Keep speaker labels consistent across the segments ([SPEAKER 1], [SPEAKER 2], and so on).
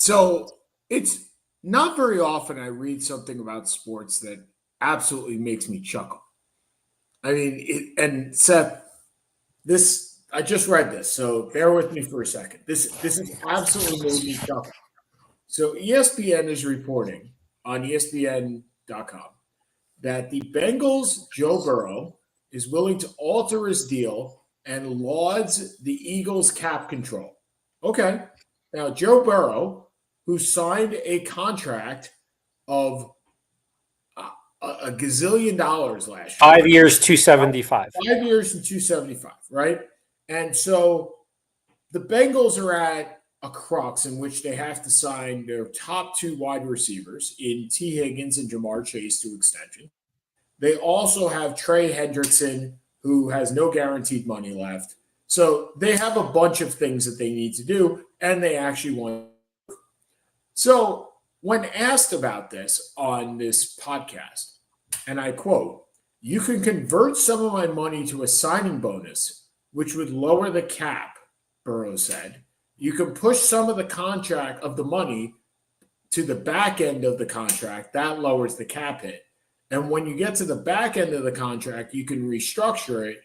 [SPEAKER 1] So it's not very often I read something about sports that absolutely makes me chuckle. I mean, and Seth, this I just read this, so bear with me for a second. This is absolutely made me chuckle. So ESPN is reporting on ESPN.com that the Bengals' Joe Burrow is willing to alter his deal and lauds the Eagles' cap control. Okay. Now, Joe Burrow, who signed a contract of a gazillion dollars last year,
[SPEAKER 2] 5 years, 275.
[SPEAKER 1] 5 years and 275, right? And so the Bengals are at a crux in which they have to sign their top two wide receivers in T. Higgins and Jamar Chase to extension. They also have Trey Hendrickson, who has no guaranteed money left. So they have a bunch of things that they need to do, and they actually want. So when asked about this on this podcast, and I quote, "You can convert some of my money to a signing bonus, which would lower the cap," Burrow said. "You can push some of the contract of the money to the back end of the contract. That lowers the cap hit. And when you get to the back end of the contract, you can restructure it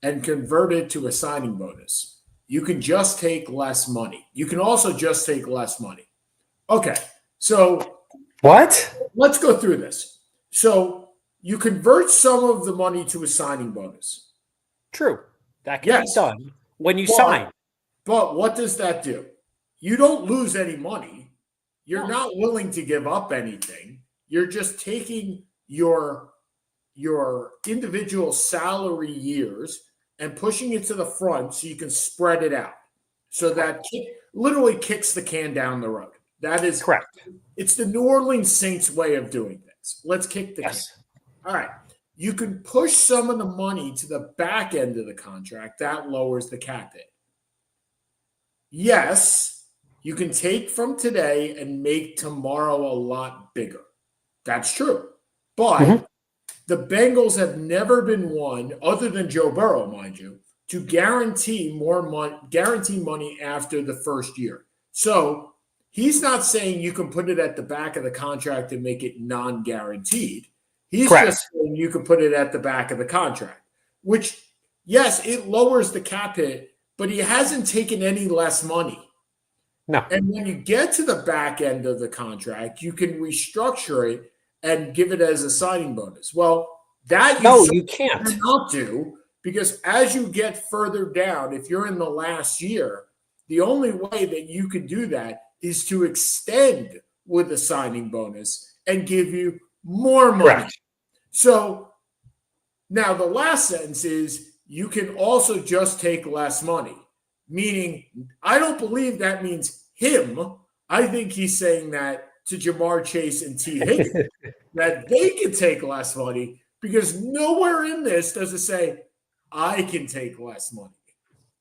[SPEAKER 1] and convert it to a signing bonus. You can just take less money. You can also just take less money." Okay, so
[SPEAKER 2] What?
[SPEAKER 1] let's go through this. So you convert some of the money to a signing bonus.
[SPEAKER 2] True. That can
[SPEAKER 1] Yes.
[SPEAKER 2] be done when you
[SPEAKER 1] But-
[SPEAKER 2] sign.
[SPEAKER 1] But what does that do? You don't lose any money. You're not willing to give up anything. You're just taking your individual salary years and pushing it to the front so you can spread it out. So that literally kicks the can down the road. That is
[SPEAKER 2] Correct.
[SPEAKER 1] It's the New Orleans Saints way of doing things. Let's kick the can. All right. You can push some of the money to the back end of the contract. That lowers the cap hit. Yes, you can take from today and make tomorrow a lot bigger. That's true. But the Bengals have never been one, other than Joe Burrow, mind you, to guarantee money after the first year. So he's not saying you can put it at the back of the contract and make it non-guaranteed. He's just saying you can put it at the back of the contract, which, yes, it lowers the cap hit, but he hasn't taken any less money.
[SPEAKER 2] No.
[SPEAKER 1] And when you get to the back end of the contract, you can restructure it and give it as a signing bonus. Well, that
[SPEAKER 2] you can't
[SPEAKER 1] not do, because as you get further down, if you're in the last year, the only way that you can do that is to extend with a signing bonus and give you more money.
[SPEAKER 2] Correct.
[SPEAKER 1] So now the last sentence is you can also just take less money, meaning I don't believe that means him. I think he's saying that to Jamar Chase and T. Higgins, that they can take less money, because nowhere in this does it say I can take less money.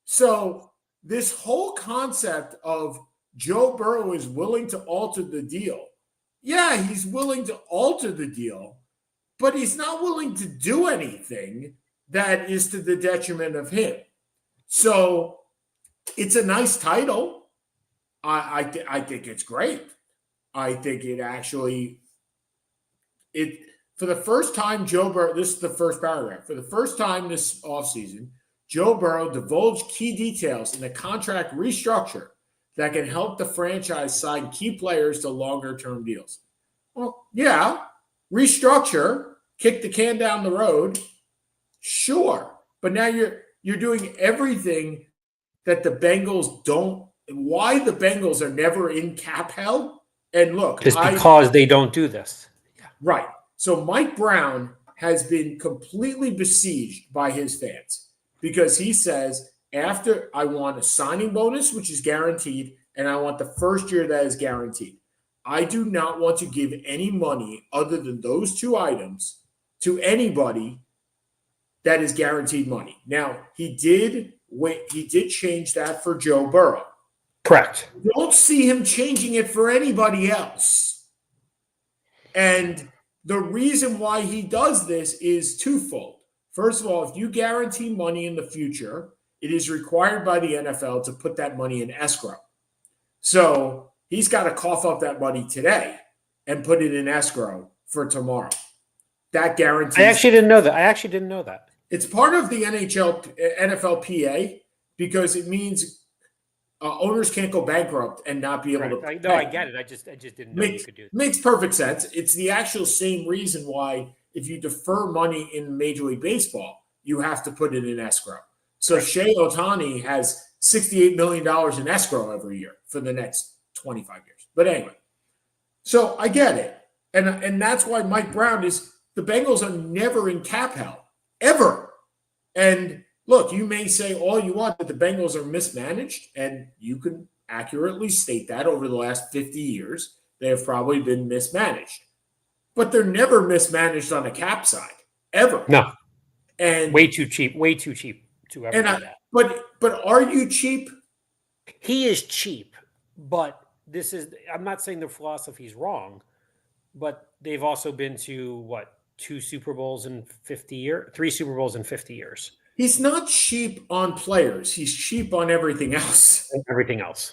[SPEAKER 1] So this whole concept of Joe Burrow is willing to alter the deal. Yeah, he's willing to alter the deal, but he's not willing to do anything that is to the detriment of him. So it's a nice title. I think it's great. I think it actually, for the first time, Joe Burrow, this is the first paragraph. For the first time this offseason, Joe Burrow divulged key details in a contract restructure that can help the franchise sign key players to longer-term deals. Well, yeah, restructure, kick the can down the road, sure. But now you're doing everything that the Bengals don't. Why the Bengals are never in cap hell? And look,
[SPEAKER 2] just because they don't do this.
[SPEAKER 1] Yeah. Right. So Mike Brown has been completely besieged by his fans because he says, after I want a signing bonus, which is guaranteed, and I want the first year that is guaranteed. I do not want to give any money other than those two items to anybody that is guaranteed money. Now, he did change that for Joe Burrow.
[SPEAKER 2] Correct.
[SPEAKER 1] Don't see him changing it for anybody else. And the reason why he does this is twofold. First of all, if you guarantee money in the future, it is required by the NFL to put that money in escrow. So he's got to cough up that money today and put it in escrow for tomorrow. That guarantees.
[SPEAKER 2] I actually didn't know that.
[SPEAKER 1] It's part of the NFLPA because it means owners can't go bankrupt and not be able to.
[SPEAKER 2] I get it. I just didn't know you could do that.
[SPEAKER 1] Makes perfect sense. It's the actual same reason why if you defer money in Major League Baseball, you have to put it in escrow. So Shohei Ohtani has $68 million in escrow every year for the next 25 years. But anyway, so I get it. And that's why Mike Brown is – the Bengals are never in cap hell, ever. And look, you may say all you want that the Bengals are mismanaged, and you can accurately state that over the last 50 years. They have probably been mismanaged. But they're never mismanaged on the cap side, ever.
[SPEAKER 2] No.
[SPEAKER 1] And
[SPEAKER 2] way too cheap to ever do that.
[SPEAKER 1] But are you cheap?
[SPEAKER 2] He is cheap, but I'm not saying the philosophy is wrong, but they've also been to three Super Bowls in 50 years. He's
[SPEAKER 1] not cheap on players. He's cheap on everything else.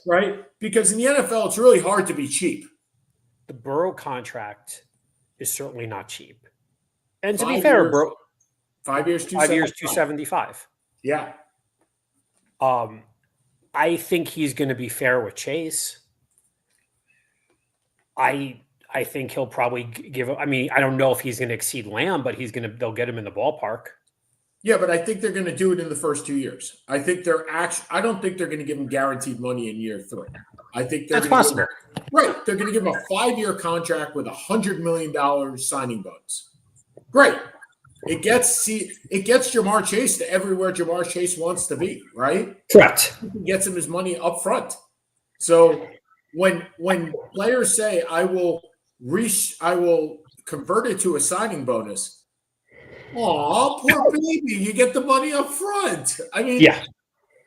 [SPEAKER 1] Right? Because in the NFL, it's really hard to be cheap.
[SPEAKER 2] The Burrow contract is certainly not cheap. And to be fair, bro,
[SPEAKER 1] 5 years,
[SPEAKER 2] 275.
[SPEAKER 1] Yeah.
[SPEAKER 2] I think he's going to be fair with Chase. I think he'll probably give. I mean, I don't know if he's going to exceed Lamb, but they'll get him in the ballpark.
[SPEAKER 1] Yeah, but I think they're going to do it in the first 2 years. I don't think they're going to give him guaranteed money in year 3. I think that's
[SPEAKER 2] possible.
[SPEAKER 1] Right. They're going to give him a 5-year contract with $100 million signing bonus. Great. It gets Jamar Chase to everywhere Jamar Chase wants to be, right?
[SPEAKER 2] Correct.
[SPEAKER 1] It gets him his money up front. So when players say I will convert it to a signing bonus, oh, poor baby, you get the money up front. I mean,
[SPEAKER 2] yeah.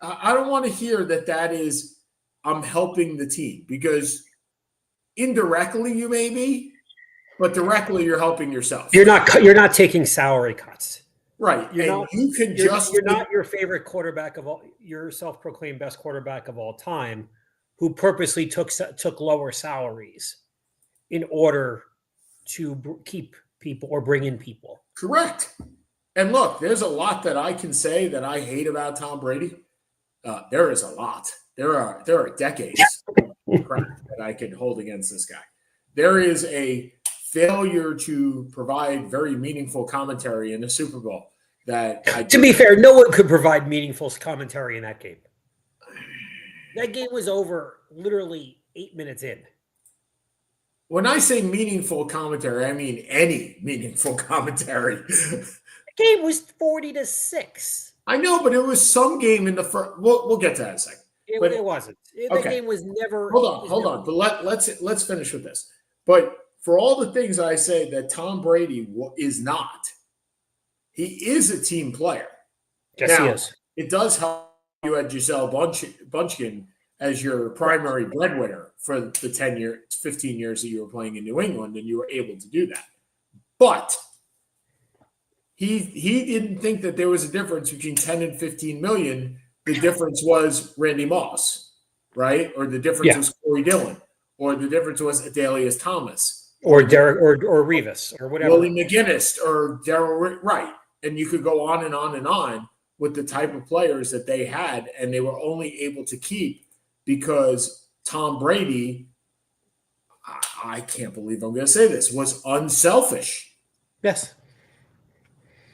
[SPEAKER 1] I don't want to hear that is I'm helping the team, because indirectly you may be, but directly you're helping yourself.
[SPEAKER 2] You're not taking salary cuts.
[SPEAKER 1] Right.
[SPEAKER 2] You're
[SPEAKER 1] not
[SPEAKER 2] your favorite quarterback of all, your self-proclaimed best quarterback of all time, who purposely took lower salaries in order to keep people or bring in people.
[SPEAKER 1] Correct. And look, there's a lot that I can say that I hate about Tom Brady. There is a lot. There are decades of crap that I can hold against this guy. There is a failure to provide very meaningful commentary in the Super Bowl. To
[SPEAKER 2] be fair, no one could provide meaningful commentary in that game. That game was over literally 8 minutes in.
[SPEAKER 1] When I say meaningful commentary, I mean any meaningful commentary.
[SPEAKER 2] The game was 40-6.
[SPEAKER 1] I know, but it was some game in the first. We'll get to that in a second.
[SPEAKER 2] It wasn't. The game was never.
[SPEAKER 1] Hold on. But let's finish with this. But for all the things I say that Tom Brady is not, he is a team player.
[SPEAKER 2] Yes, he is.
[SPEAKER 1] It does help you had Giselle Bunchkin as your primary breadwinner for the 15 years that you were playing in New England, and you were able to do that. But he didn't think that there was a difference between 10 and 15 million. The difference was Randy Moss, right? Or the difference was Corey Dillon, or the difference was Adalius Thomas,
[SPEAKER 2] or Derek, or Revis, or whatever.
[SPEAKER 1] Willie McGinnis, or Darryl, right? And you could go on and on and on with the type of players that they had, and they were only able to keep because Tom Brady, I can't believe I'm going to say this, was unselfish.
[SPEAKER 2] Yes.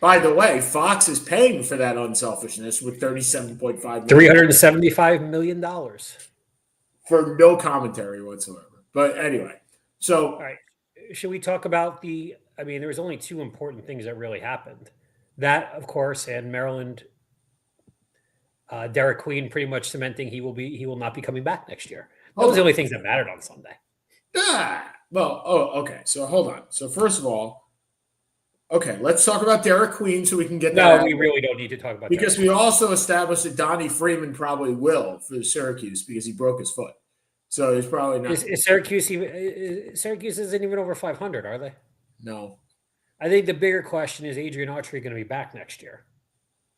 [SPEAKER 1] By the way, Fox is paying for that unselfishness with $37.5
[SPEAKER 2] million. $375 million.
[SPEAKER 1] For no commentary whatsoever. But anyway, so.
[SPEAKER 2] All right. Should we talk about there was only 2 important things that really happened. That, of course, and Maryland, Derek Queen pretty much cementing he will not be coming back next year. That was the only things that mattered on Sunday.
[SPEAKER 1] Okay. So hold on. So first of all, okay, let's talk about Derek Queen so we can get that.
[SPEAKER 2] No, we really don't need to talk about
[SPEAKER 1] because we also established that Donnie Freeman probably will for Syracuse because he broke his foot. So he's probably not.
[SPEAKER 2] Is Syracuse isn't even over 500, are they?
[SPEAKER 1] No.
[SPEAKER 2] I think the bigger question is Adrian Autry going to be back next year?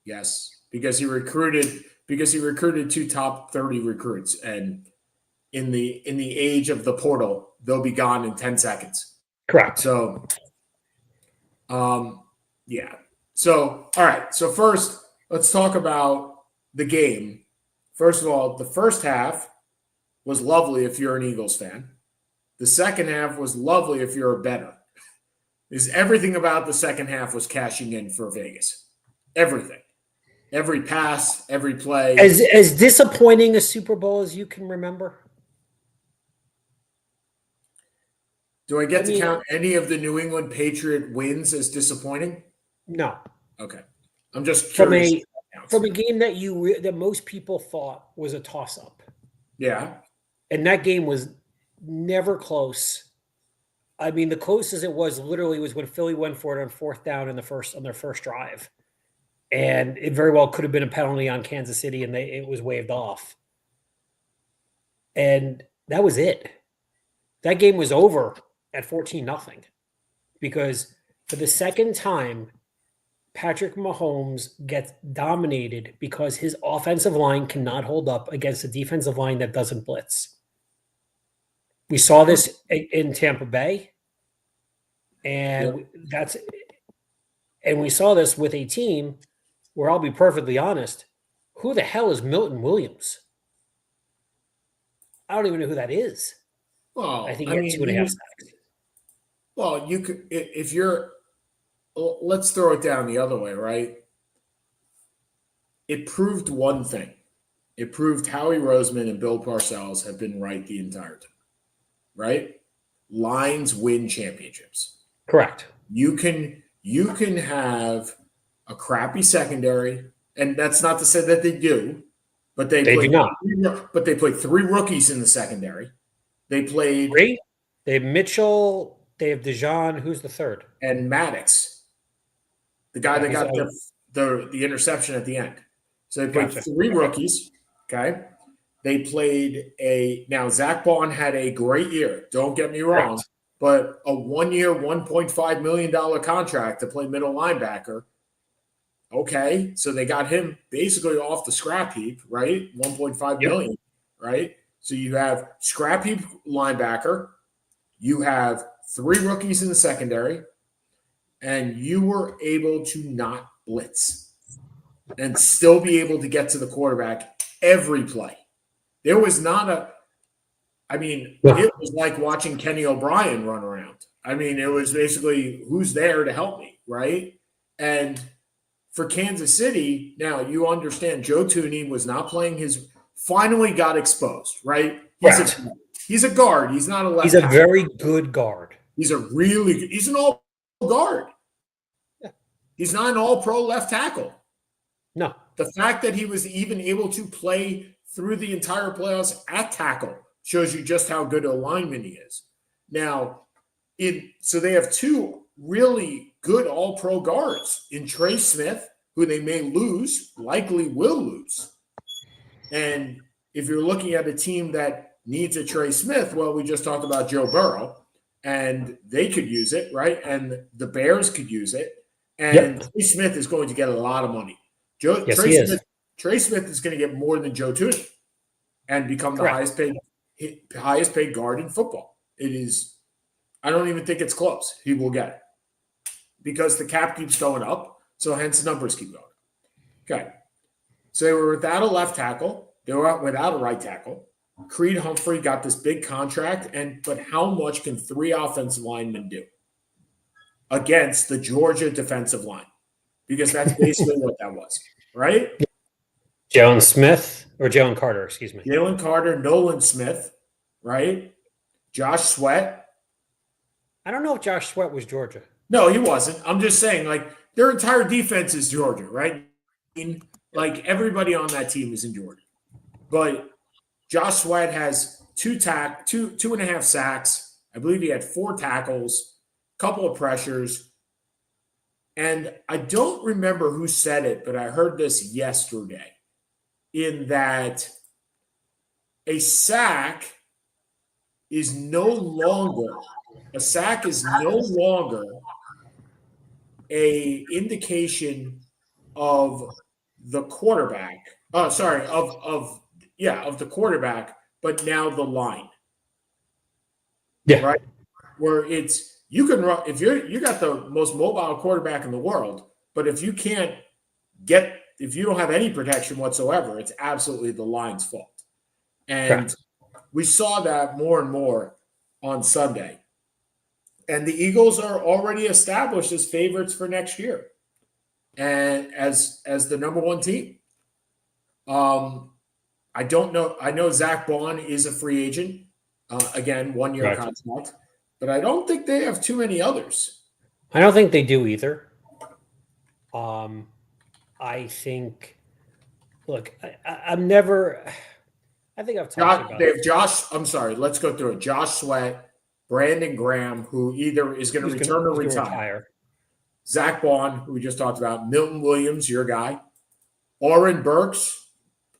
[SPEAKER 1] Yes, because he recruited 2 top 30 recruits, and in the age of the portal, they'll be gone in 10 seconds.
[SPEAKER 2] Correct.
[SPEAKER 1] So, yeah. So, all right. So first, let's talk about the game. First of all, the first half was lovely if you're an Eagles fan. The second half was lovely if you're a bettor. Is everything about the second half was cashing in for Vegas. Everything. Every pass, every play.
[SPEAKER 2] As disappointing a Super Bowl as you can remember?
[SPEAKER 1] Do I get to count any of the New England Patriot wins as disappointing?
[SPEAKER 2] No.
[SPEAKER 1] Okay. I'm just curious.
[SPEAKER 2] From a game that most people thought was a toss-up.
[SPEAKER 1] Yeah.
[SPEAKER 2] And that game was never close. I mean, the closest it was literally was when Philly went for it on fourth down on their first drive. And it very well could have been a penalty on Kansas City, and it was waved off. And that was it. That game was over at 14-0 because for the second time, Patrick Mahomes gets dominated because his offensive line cannot hold up against a defensive line that doesn't blitz. We saw this in Tampa Bay, and we saw this with a team where I'll be perfectly honest, who the hell is Milton Williams? I don't even know who that is.
[SPEAKER 1] Well,
[SPEAKER 2] I think he had 2.5 sacks.
[SPEAKER 1] Well, you could if you're. Let's throw it down the other way, right? It proved one thing. It proved Howie Roseman and Bill Parcells have been right the entire time, right? Lines win championships.
[SPEAKER 2] Correct.
[SPEAKER 1] You can have a crappy secondary, and that's not to say that they do, but they
[SPEAKER 2] do not.
[SPEAKER 1] But they played 3 rookies in the secondary. They played
[SPEAKER 2] 3. They have Mitchell. They have Dijon. Who's the third?
[SPEAKER 1] And Maddox. The guy that got the interception at the end. So they played 3 rookies. Okay. They played now Zach Bond had a great year. Don't get me wrong,
[SPEAKER 2] Correct.
[SPEAKER 1] but a 1-year, $1.5 million contract to play middle linebacker. Okay. So they got him basically off the scrap heap, right? 1.5 million, right? So you have scrap heap linebacker. You have 3 rookies in the secondary. And you were able to not blitz and still be able to get to the quarterback every play. There was not it was like watching Kenny O'Brien run around. I mean, it was basically who's there to help me, right? And for Kansas City, now you understand Joe Thuney was not playing finally got exposed, right? He's a guard. He's not a left.
[SPEAKER 2] He's a very good guard.
[SPEAKER 1] He's an all guard. Yeah. He's not an all-pro left tackle.
[SPEAKER 2] No.
[SPEAKER 1] The fact that he was even able to play through the entire playoffs at tackle shows you just how good a lineman he is. Now, so they have 2 really good all-pro guards in Trey Smith, who they may lose, likely will lose. And if you're looking at a team that needs a Trey Smith, well, we just talked about Joe Burrow. And they could use it, right? And the Bears could use it. And Trey Smith is going to get a lot of money. Trey Smith is going to get more than Joe Thuney and become the highest paid guard in football. It is. I don't even think it's close. He will get it because the cap keeps going up. So hence the numbers keep going. Okay. So they were without a left tackle. They were without a right tackle. Creed Humphrey got this big contract, but how much can 3 offensive linemen do against the Georgia defensive line? Because that's basically what that was, right?
[SPEAKER 2] Jalen Carter, excuse me.
[SPEAKER 1] Jalen Carter, Nolan Smith, right? Josh Sweat.
[SPEAKER 2] I don't know if Josh Sweat was Georgia.
[SPEAKER 1] No, he wasn't. I'm just saying, like, their entire defense is Georgia, right? Like, everybody on that team is in Georgia. But Josh Sweat has 2.5 sacks. I believe he had 4 tackles, a couple of pressures. And I don't remember who said it, but I heard this yesterday in that a sack is no longer a indication of the quarterback. Of the quarterback but now the line.
[SPEAKER 2] Yeah.
[SPEAKER 1] Right? Where it's you can run if you got the most mobile quarterback in the world, but if you don't have any protection whatsoever, it's absolutely the line's fault. And
[SPEAKER 2] Correct.
[SPEAKER 1] we saw that more and more on Sunday. And the Eagles are already established as favorites for next year and as the number one team. I don't know. I know Zach Bond is a free agent. Again, 1-year
[SPEAKER 2] Right.
[SPEAKER 1] contract. But I don't think they have too many others.
[SPEAKER 2] I don't think they do either. I think, look, I'm never, I think I've talked about
[SPEAKER 1] They have Josh. I'm sorry. Let's go through it. Josh Sweat, Brandon Graham, who either is going to return or retire. Zach Bond, who we just talked about. Milton Williams, your guy. Oren Burks.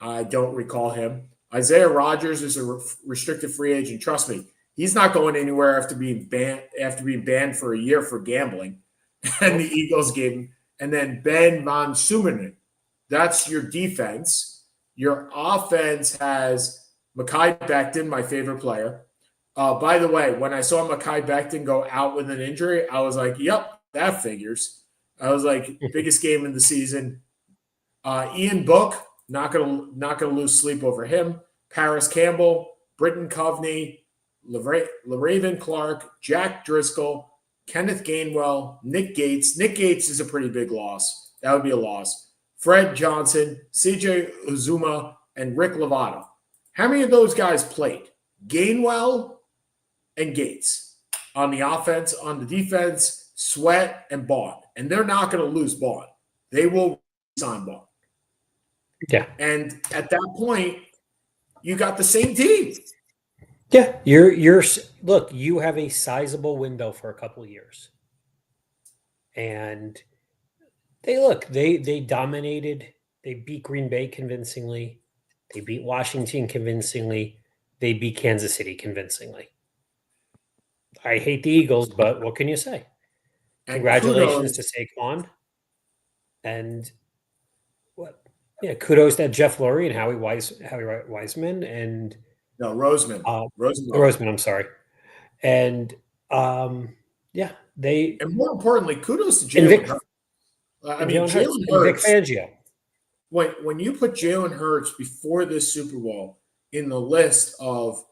[SPEAKER 1] I don't recall him. Isaiah Rodgers is a restricted free agent. Trust me, he's not going anywhere after being banned for a year for gambling. And the Eagles gave him. And then Ben Von Sumenen. That's your defense. Your offense has Mekhi Becton, my favorite player. By the way, when I saw Mekhi Becton go out with an injury, I was like, yep, that figures. I was like, biggest game in the season. Ian Book, not gonna lose sleep over him. Paris Campbell, Britton Coveney, LaRaven Clark, Jack Driscoll, Kenneth Gainwell, Nick Gates. Nick Gates is a pretty big loss. That would be a loss. Fred Johnson, CJ Uzuma, and Rick Lovato. How many of those guys played? Gainwell and Gates. On the offense, on the defense, Sweat and Bond. And they're not going to lose Bond. They will sign Bond.
[SPEAKER 2] Yeah.
[SPEAKER 1] And at that point, you got the same team.
[SPEAKER 2] Yeah, you're look, you have a sizable window for a couple of years. And they dominated. They beat Green Bay convincingly. They beat Washington convincingly. They beat Kansas City convincingly. I hate the Eagles, but what can you say?
[SPEAKER 1] And
[SPEAKER 2] congratulations to Saquon. And what? Yeah, kudos to Jeff Lurie and Howie Wiseman and
[SPEAKER 1] no, Roseman.
[SPEAKER 2] Roseman, I'm sorry. And yeah,
[SPEAKER 1] and more importantly, kudos to Jalen Hurts. I mean, Jalen Hurts.
[SPEAKER 2] Vic Fangio.
[SPEAKER 1] When you put Jalen Hurts before this Super Bowl in the list of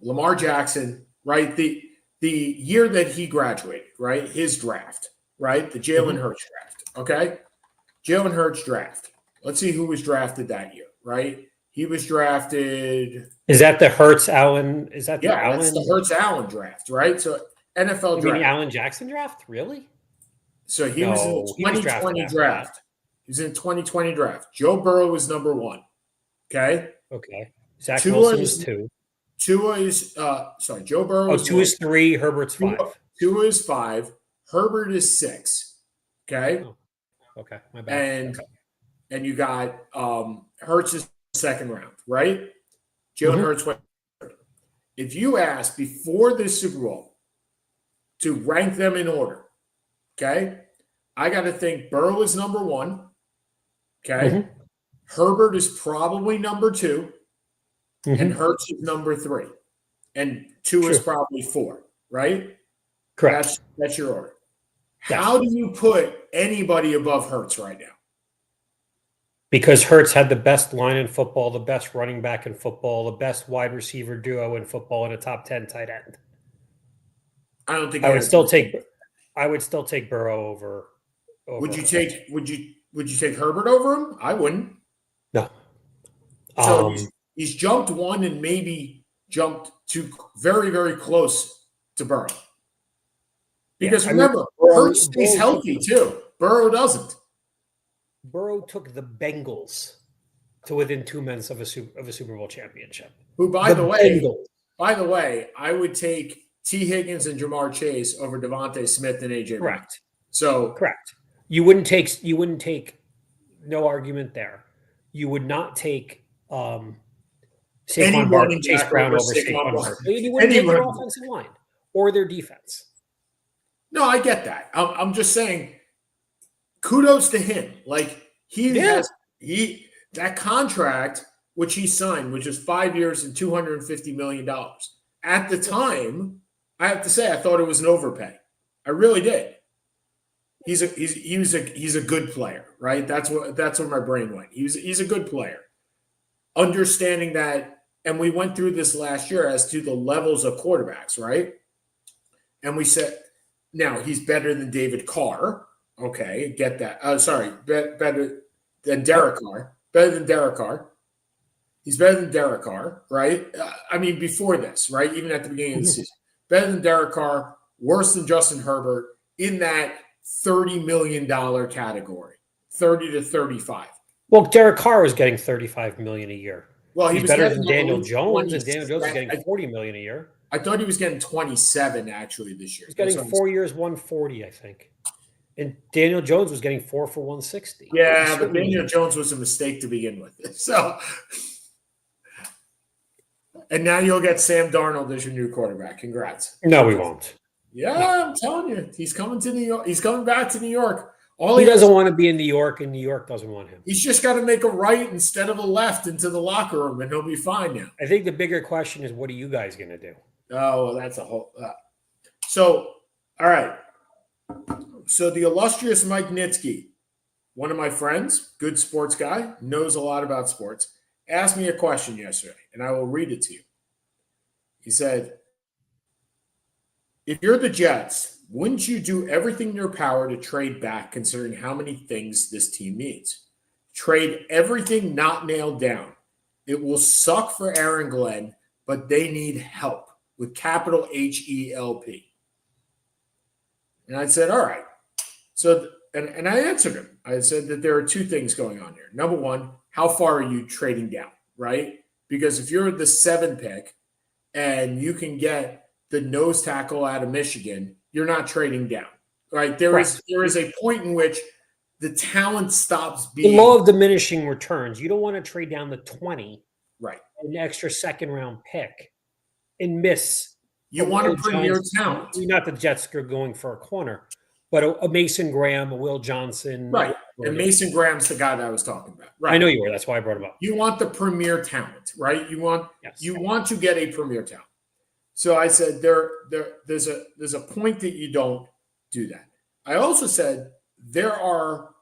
[SPEAKER 1] Lamar Jackson, right? The year that he graduated, right? His draft, right? The Jalen Hurts draft. Okay. Jalen Hurts draft. Let's see who was drafted that year, right? He was drafted.
[SPEAKER 2] Is that the Hurts Allen? Is that the Allen?
[SPEAKER 1] That's the Hurts Allen draft, right? So NFL
[SPEAKER 2] you
[SPEAKER 1] draft.
[SPEAKER 2] Mean the Allen Jackson draft? Really?
[SPEAKER 1] So he was in the 2020 draft. He was in 2020 draft. Joe Burrow was number 1. Okay.
[SPEAKER 2] Okay. Zach Wilson is 2.
[SPEAKER 1] Tua is Joe Burrow.
[SPEAKER 2] Oh, 2 is 3. Herbert's 5.
[SPEAKER 1] Tua is 5. Herbert is 6. Okay.
[SPEAKER 2] Oh, okay. My bad.
[SPEAKER 1] And you got Hurts is second round, right? Jalen Hurts went third. If you ask before this Super Bowl to rank them in order, okay, I got to think Burrow is number 1. Okay. Herbert is probably number 2. And Hurts is number 3. And 2 is probably 4, right?
[SPEAKER 2] Correct.
[SPEAKER 1] That's your order.
[SPEAKER 2] Yes.
[SPEAKER 1] How do you put anybody above Hurts right now?
[SPEAKER 2] Because Hurts had the best line in football, the best running back in football, the best wide receiver duo in football, and a top 10 tight end.
[SPEAKER 1] I don't think
[SPEAKER 2] I would still take Burrow over
[SPEAKER 1] Would you take Herbert over him? I wouldn't.
[SPEAKER 2] No.
[SPEAKER 1] So he's jumped 1 and maybe jumped to very, very close to Burrow. Because remember, Hurts stays healthy too. Burrow doesn't.
[SPEAKER 2] Burrow took the Bengals to within 2 minutes of a Super Bowl championship.
[SPEAKER 1] Who, by the way, I would take T. Higgins and Jamar Chase over Devontae Smith and AJ.
[SPEAKER 2] Correct.
[SPEAKER 1] So
[SPEAKER 2] correct. You wouldn't take. No argument there. You would not take Saquon Barkley, Chase Brown over Saquon Barkley. You wouldn't take their offensive line or their defense.
[SPEAKER 1] No, I get that. I'm just saying, kudos to him. Like he has that contract which he signed, which is 5 years and $250 million. At the time, I have to say, I thought it was an overpay. I really did. He's a good player, right? That's where my brain went. He's a good player. Understanding that, and we went through this last year as to the levels of quarterbacks, right? And we said, now he's better than David Carr. Okay, get that. Better than Derek Carr. Better than Derek Carr. He's better than Derek Carr, right? I mean, before this, right? Even at the beginning of the season. Better than Derek Carr, worse than Justin Herbert in that $30 million category, 30 to 35.
[SPEAKER 2] Well, Derek Carr was getting $35 million a year.
[SPEAKER 1] Well,
[SPEAKER 2] he's better than Daniel Jones, and Daniel Jones is getting $40 million a year.
[SPEAKER 1] I thought he was getting 27 actually this year.
[SPEAKER 2] He's getting 4 years, 140, I think. And Daniel Jones was getting 4 for 160.
[SPEAKER 1] Yeah, but Daniel Jones was a mistake to begin with. So, and now you'll get Sam Darnold as your new quarterback. Congrats.
[SPEAKER 2] No, we won't.
[SPEAKER 1] Yeah, I'm telling you, he's coming to New York. He's coming back to New York.
[SPEAKER 2] He doesn't want to be in New York, and New York doesn't want him.
[SPEAKER 1] He's just got to make a right instead of a left into the locker room, and he'll be fine now.
[SPEAKER 2] I think the bigger question is, what are you guys going to do?
[SPEAKER 1] Oh, well, that's a whole. So, all right. So the illustrious Mike Nitsky, one of my friends, good sports guy, knows a lot about sports, asked me a question yesterday, and I will read it to you. He said, if you're the Jets, wouldn't you do everything in your power to trade back, considering how many things this team needs? Trade everything not nailed down. It will suck for Aaron Glenn, but they need help with capital HELP. And I said, all right. So, and I answered him. I said that there are two things going on here. Number one, how far are you trading down, right? Because if you're the 7 pick and you can get the nose tackle out of Michigan, you're not trading down, right? There is a point in which the talent stops being
[SPEAKER 2] the law of diminishing returns. You don't want to trade down the 20,
[SPEAKER 1] right?
[SPEAKER 2] An extra second round pick and miss.
[SPEAKER 1] You want to premier talent.
[SPEAKER 2] Not the Jets are going for a corner, but a Mason Graham, a Will Johnson,
[SPEAKER 1] right? And Mason Graham's the guy that I was talking about. Right.
[SPEAKER 2] I know you were. That's why I brought him up.
[SPEAKER 1] You want the premier talent, right? You want to get a premier talent. So I said there's a point that you don't do that. I also said there are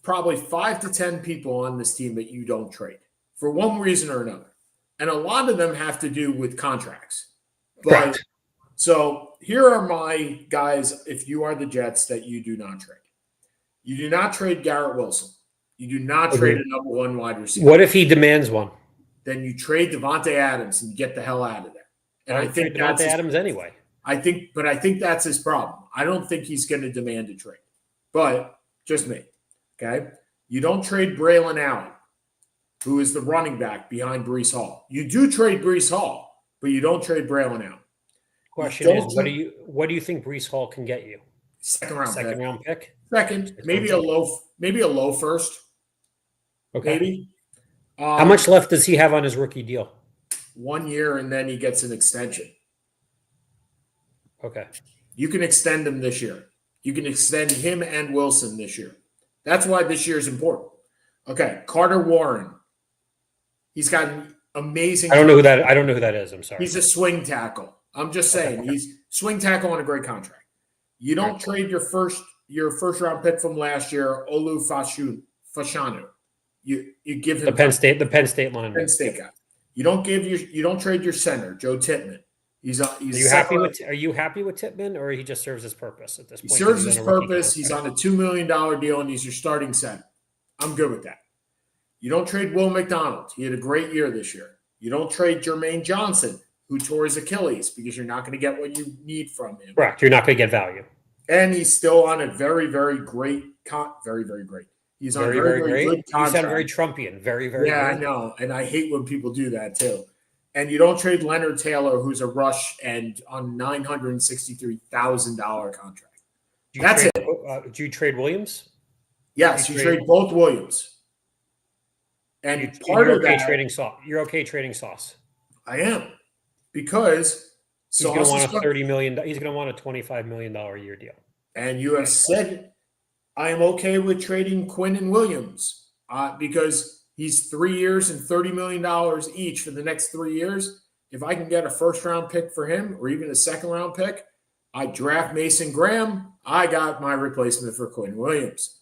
[SPEAKER 1] probably 5 to 10 people on this team that you don't trade for one reason or another. And a lot of them have to do with contracts. But so here are my guys, if you are the Jets, that you do not trade. You do not trade Garrett Wilson. You do not trade a number 1 wide receiver.
[SPEAKER 2] What if he demands one?
[SPEAKER 1] Then you trade Devontae Adams and get the hell out of there. And I think
[SPEAKER 2] that's Adams anyway.
[SPEAKER 1] I think that's his problem. I don't think he's going to demand a trade. But just me. Okay. You don't trade Braylon Allen, who is the running back behind Breece Hall. You do trade Breece Hall, but you don't trade Braylon Allen.
[SPEAKER 2] Question is, what do you think Breece Hall can get you?
[SPEAKER 1] Second round pick.
[SPEAKER 2] Second,
[SPEAKER 1] maybe a low first.
[SPEAKER 2] Okay.
[SPEAKER 1] Maybe.
[SPEAKER 2] How much left does he have on his rookie deal?
[SPEAKER 1] 1 year, and then he gets an extension.
[SPEAKER 2] Okay.
[SPEAKER 1] You can extend him this year. You can extend him and Wilson this year. That's why this year is important. Okay, Carter Warren. He's got an amazing.
[SPEAKER 2] I don't know who that is. I'm sorry.
[SPEAKER 1] He's a swing tackle. I'm just saying he's swing tackle on a great contract. You don't trade your first round pick from last year, Olu Fashanu. You give him
[SPEAKER 2] the Penn State lineman.
[SPEAKER 1] Penn State guy. You don't trade your center, Joe Tippmann. Are you
[SPEAKER 2] happy with Tippmann, or he just serves his purpose at this point?
[SPEAKER 1] He serves his purpose. He's on a $2 million deal, and he's your starting center. I'm good with that. You don't trade Will McDonald. He had a great year this year. You don't trade Jermaine Johnson, who tore his Achilles, because you're not going to get what you need from him.
[SPEAKER 2] Correct. You're not going to get value.
[SPEAKER 1] And he's still on a very, very great very, very great. He's on very, very, very good contract.
[SPEAKER 2] You sound very Trumpian. Very, very
[SPEAKER 1] great.
[SPEAKER 2] I
[SPEAKER 1] know. And I hate when people do that too. And you don't trade Leonard Taylor, who's a rush and on $963,000 contract.
[SPEAKER 2] Do you trade Williams?
[SPEAKER 1] Yes, you trade both Williams. And part of that,
[SPEAKER 2] trading Sauce. You're okay trading Sauce.
[SPEAKER 1] I am, because
[SPEAKER 2] he's going to want a $30 million. He's going to want a $25 million a year deal.
[SPEAKER 1] And you have said, I am okay with trading Quinn and Williams. because he's 3 years and $30 million each for the next 3 years. If I can get a first-round pick for him or even a second-round pick, I draft Mason Graham. I got my replacement for Quinn Williams.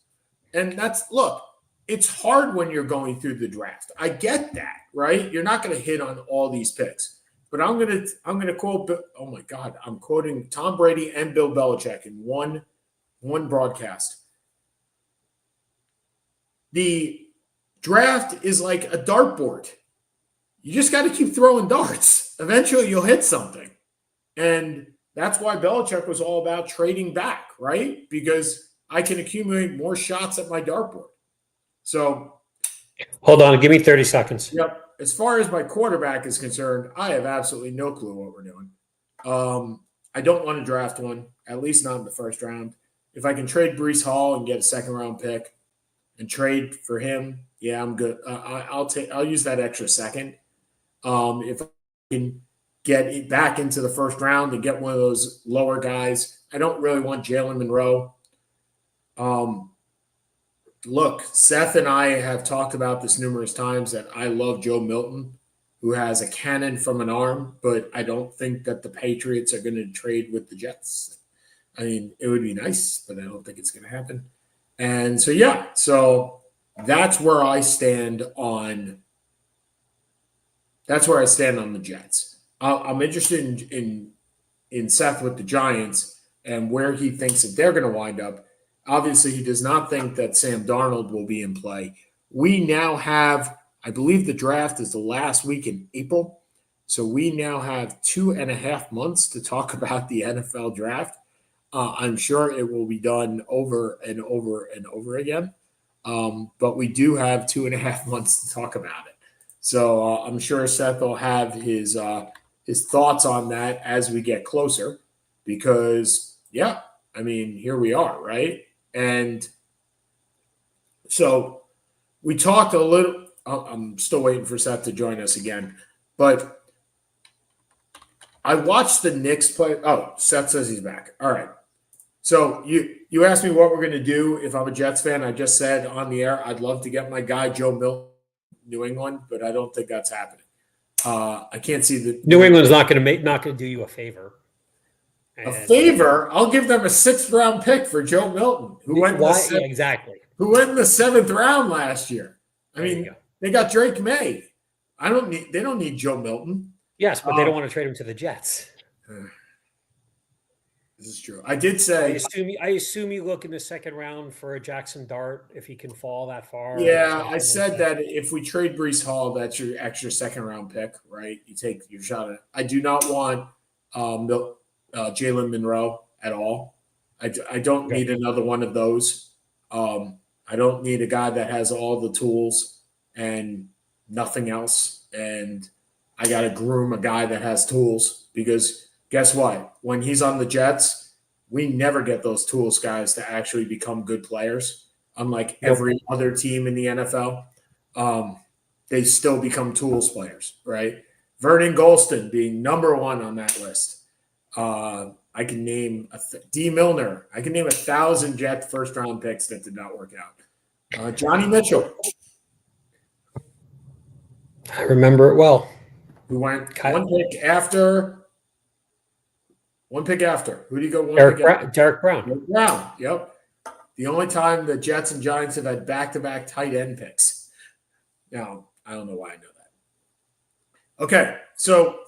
[SPEAKER 1] And look, it's hard when you're going through the draft. I get that, right? You're not going to hit on all these picks. But I'm gonna quote. Oh my God, I'm quoting Tom Brady and Bill Belichick in one broadcast. The draft is like a dartboard. You just got to keep throwing darts. Eventually, you'll hit something, and that's why Belichick was all about trading back, right? Because I can accumulate more shots at my dartboard. So,
[SPEAKER 2] hold on, give me 30 seconds.
[SPEAKER 1] Yep. As far as my quarterback is concerned, I have absolutely no clue what we're doing. I don't want to draft one, at least not in the first round. If I can trade Breece Hall and get a second-round pick and trade for him, yeah, I'm good. I'll use that extra second. If I can get it back into the first round and get one of those lower guys, I don't really want Jalen Monroe. Look, Seth and I have talked about this numerous times that I love Joe Milton, who has a cannon from an arm, but I don't think that the Patriots are going to trade with the Jets. I mean, it would be nice, but I don't think it's going to happen. And so, yeah, so that's where I stand on the Jets. I'm interested in Seth with the Giants and where he thinks that they're going to wind up. Obviously, he does not think that Sam Darnold will be in play. We now have, I believe the draft is the last week in April. So we now have 2.5 months to talk about the NFL draft. I'm sure it will be done over and over and over again. But we do have 2.5 months to talk about it. So I'm sure Seth will have his thoughts on that as we get closer because, yeah, I mean, here we are, right? And so we talked a little. I'm still waiting for Seth to join us again, but I watched the Knicks play. Oh, Seth says he's back. All right. So you asked me what we're going to do if I'm a Jets fan. I just said on the air I'd love to get my guy Joe Milton, New England, but I don't think that's happening. I can't see the
[SPEAKER 2] New England's not going to do you a favor.
[SPEAKER 1] A favor? I'll give them a 6th-round pick for Joe Milton, who went in the 7th round last year. I mean, they got Drake May. They don't need Joe Milton.
[SPEAKER 2] Yes, but they don't want to trade him to the Jets.
[SPEAKER 1] This is true. I did say.
[SPEAKER 2] I assume you look in the 2nd round for a Jackson Dart if he can fall that far.
[SPEAKER 1] Yeah, I said that if we trade Breece Hall, that's your extra 2nd-round pick, right? You take your shot at it. I do not want Jalen Monroe at all. I don't need another one of those. I don't need a guy that has all the tools and nothing else. And I got to groom a guy that has tools because guess what? When he's on the Jets, we never get those tools guys to actually become good players. Unlike every other team in the NFL, they still become tools players, right? Vernon Golston being number 1 on that list. I can name D. Milner. I can name 1,000 Jet first-round picks that did not work out. Johnny Mitchell.
[SPEAKER 2] I remember it well.
[SPEAKER 1] Who went one pick after. Who do you go one
[SPEAKER 2] Derek
[SPEAKER 1] pick after?
[SPEAKER 2] Derek Brown.
[SPEAKER 1] Derek Brown, yep. The only time the Jets and Giants have had back-to-back tight end picks. Now, I don't know why I know that. Okay, so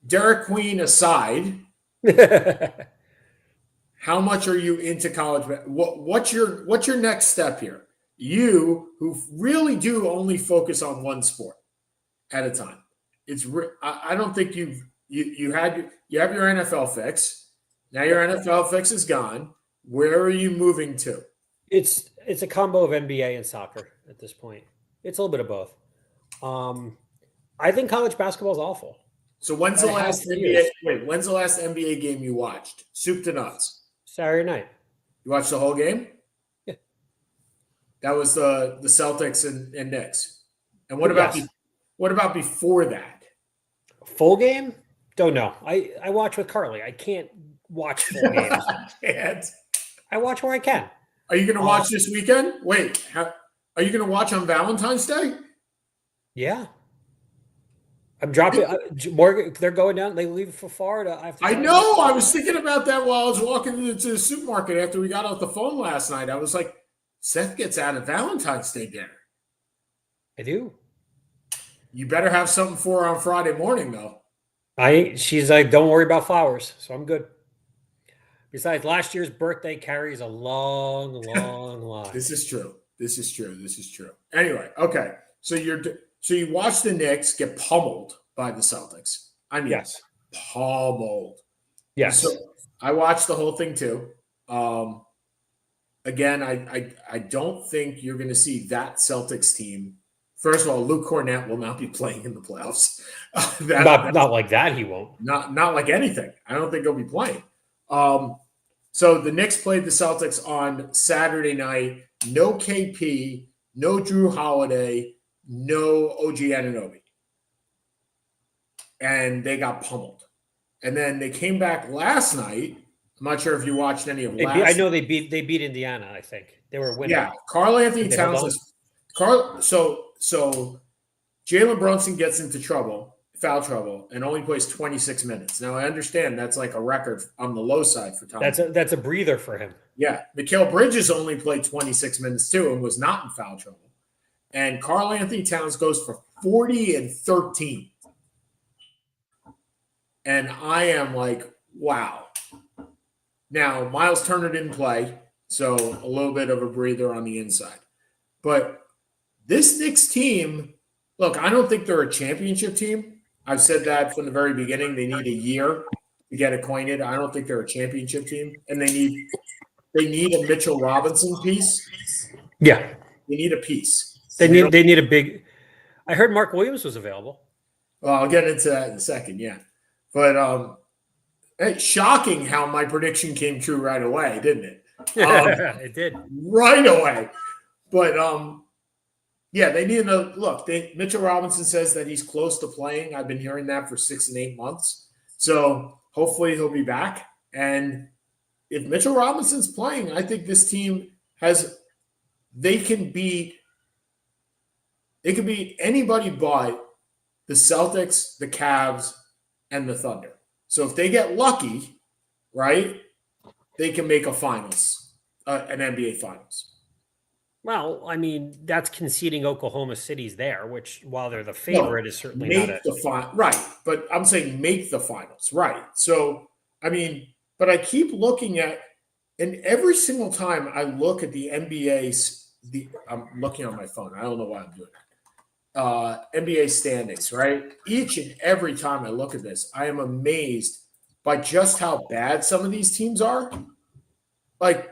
[SPEAKER 1] Derek Queen aside, how much are you into college? What's your next step here? You who really do only focus on one sport at a time. I don't think you have your NFL fix. Now your NFL fix is gone. Where are you moving to?
[SPEAKER 2] It's a combo of NBA and soccer at this point. It's a little bit of both. I think college basketball is awful.
[SPEAKER 1] So when's the last NBA game you watched? Soup to nuts.
[SPEAKER 2] Saturday night.
[SPEAKER 1] You watched the whole game?
[SPEAKER 2] Yeah.
[SPEAKER 1] That was the Celtics and Knicks. And what about before that?
[SPEAKER 2] Full game? Don't know. I watch with Carly. I can't watch full games. I watch where I can.
[SPEAKER 1] Are you going to watch this weekend? Wait, Are you going to watch on Valentine's Day?
[SPEAKER 2] Yeah. I'm dropping Morgan. They're going down. They leave for Florida. I have to.
[SPEAKER 1] I know. I was thinking about that while I was walking to the supermarket after we got off the phone last night. I was like, Seth gets out of Valentine's Day dinner.
[SPEAKER 2] I do.
[SPEAKER 1] You better have something for her on Friday morning, though.
[SPEAKER 2] She's like, don't worry about flowers, so I'm good. Besides, last year's birthday carries a long, long line.
[SPEAKER 1] This is true. Anyway, okay. So you watch the Knicks get pummeled by the Celtics. I mean,
[SPEAKER 2] yes,
[SPEAKER 1] pummeled.
[SPEAKER 2] Yes.
[SPEAKER 1] So I watched the whole thing too. Again, I don't think you're going to see that Celtics team. First of all, Luke Cornett will not be playing in the playoffs.
[SPEAKER 2] Not like that. He won't.
[SPEAKER 1] Not like anything. I don't think he'll be playing. So the Knicks played the Celtics on Saturday night. No KP, no Drew Holiday, no OG Anunoby. And they got pummeled. And then they came back last night. I'm not sure if you watched any of last.
[SPEAKER 2] I know they beat Indiana. I think they were winning.
[SPEAKER 1] Yeah, Karl Anthony Towns. So Jalen Brunson gets into foul trouble, and only plays 26 minutes. Now I understand that's like a record on the low side for Tom.
[SPEAKER 2] That's a breather for him.
[SPEAKER 1] Yeah, Mikal Bridges only played 26 minutes too and was not in foul trouble. And Karl Anthony Towns goes for 40 and 13. And I am like, wow. Now, Miles Turner didn't play, so a little bit of a breather on the inside. But this Knicks team, look, I don't think they're a championship team. I've said that from the very beginning. They need a year to get acquainted. I don't think they're a championship team. And they need a Mitchell Robinson piece.
[SPEAKER 2] Yeah.
[SPEAKER 1] They need a piece.
[SPEAKER 2] They need a big – I heard Mark Williams was available.
[SPEAKER 1] Well, I'll get into that in a second, yeah. But it's shocking how my prediction came true right away, didn't it?
[SPEAKER 2] It did.
[SPEAKER 1] Right away. But, yeah, they need to look. Mitchell Robinson says that he's close to playing. I've been hearing that for 6 and 8 months. So hopefully he'll be back. And if Mitchell Robinson's playing, I think this team they can beat anybody but the Celtics, the Cavs, and the Thunder. So if they get lucky, right, they can make a finals, an NBA finals.
[SPEAKER 2] Well, I mean, that's conceding Oklahoma City's there, which while they're the favorite is certainly not
[SPEAKER 1] right. But I'm saying make the finals, right? So, I mean, but I keep looking at, and every single time I look at the NBA's, I'm looking on my phone. I don't know why I'm doing that. NBA standings, right? Each and every time I look at this, I am amazed by just how bad some of these teams are. Like,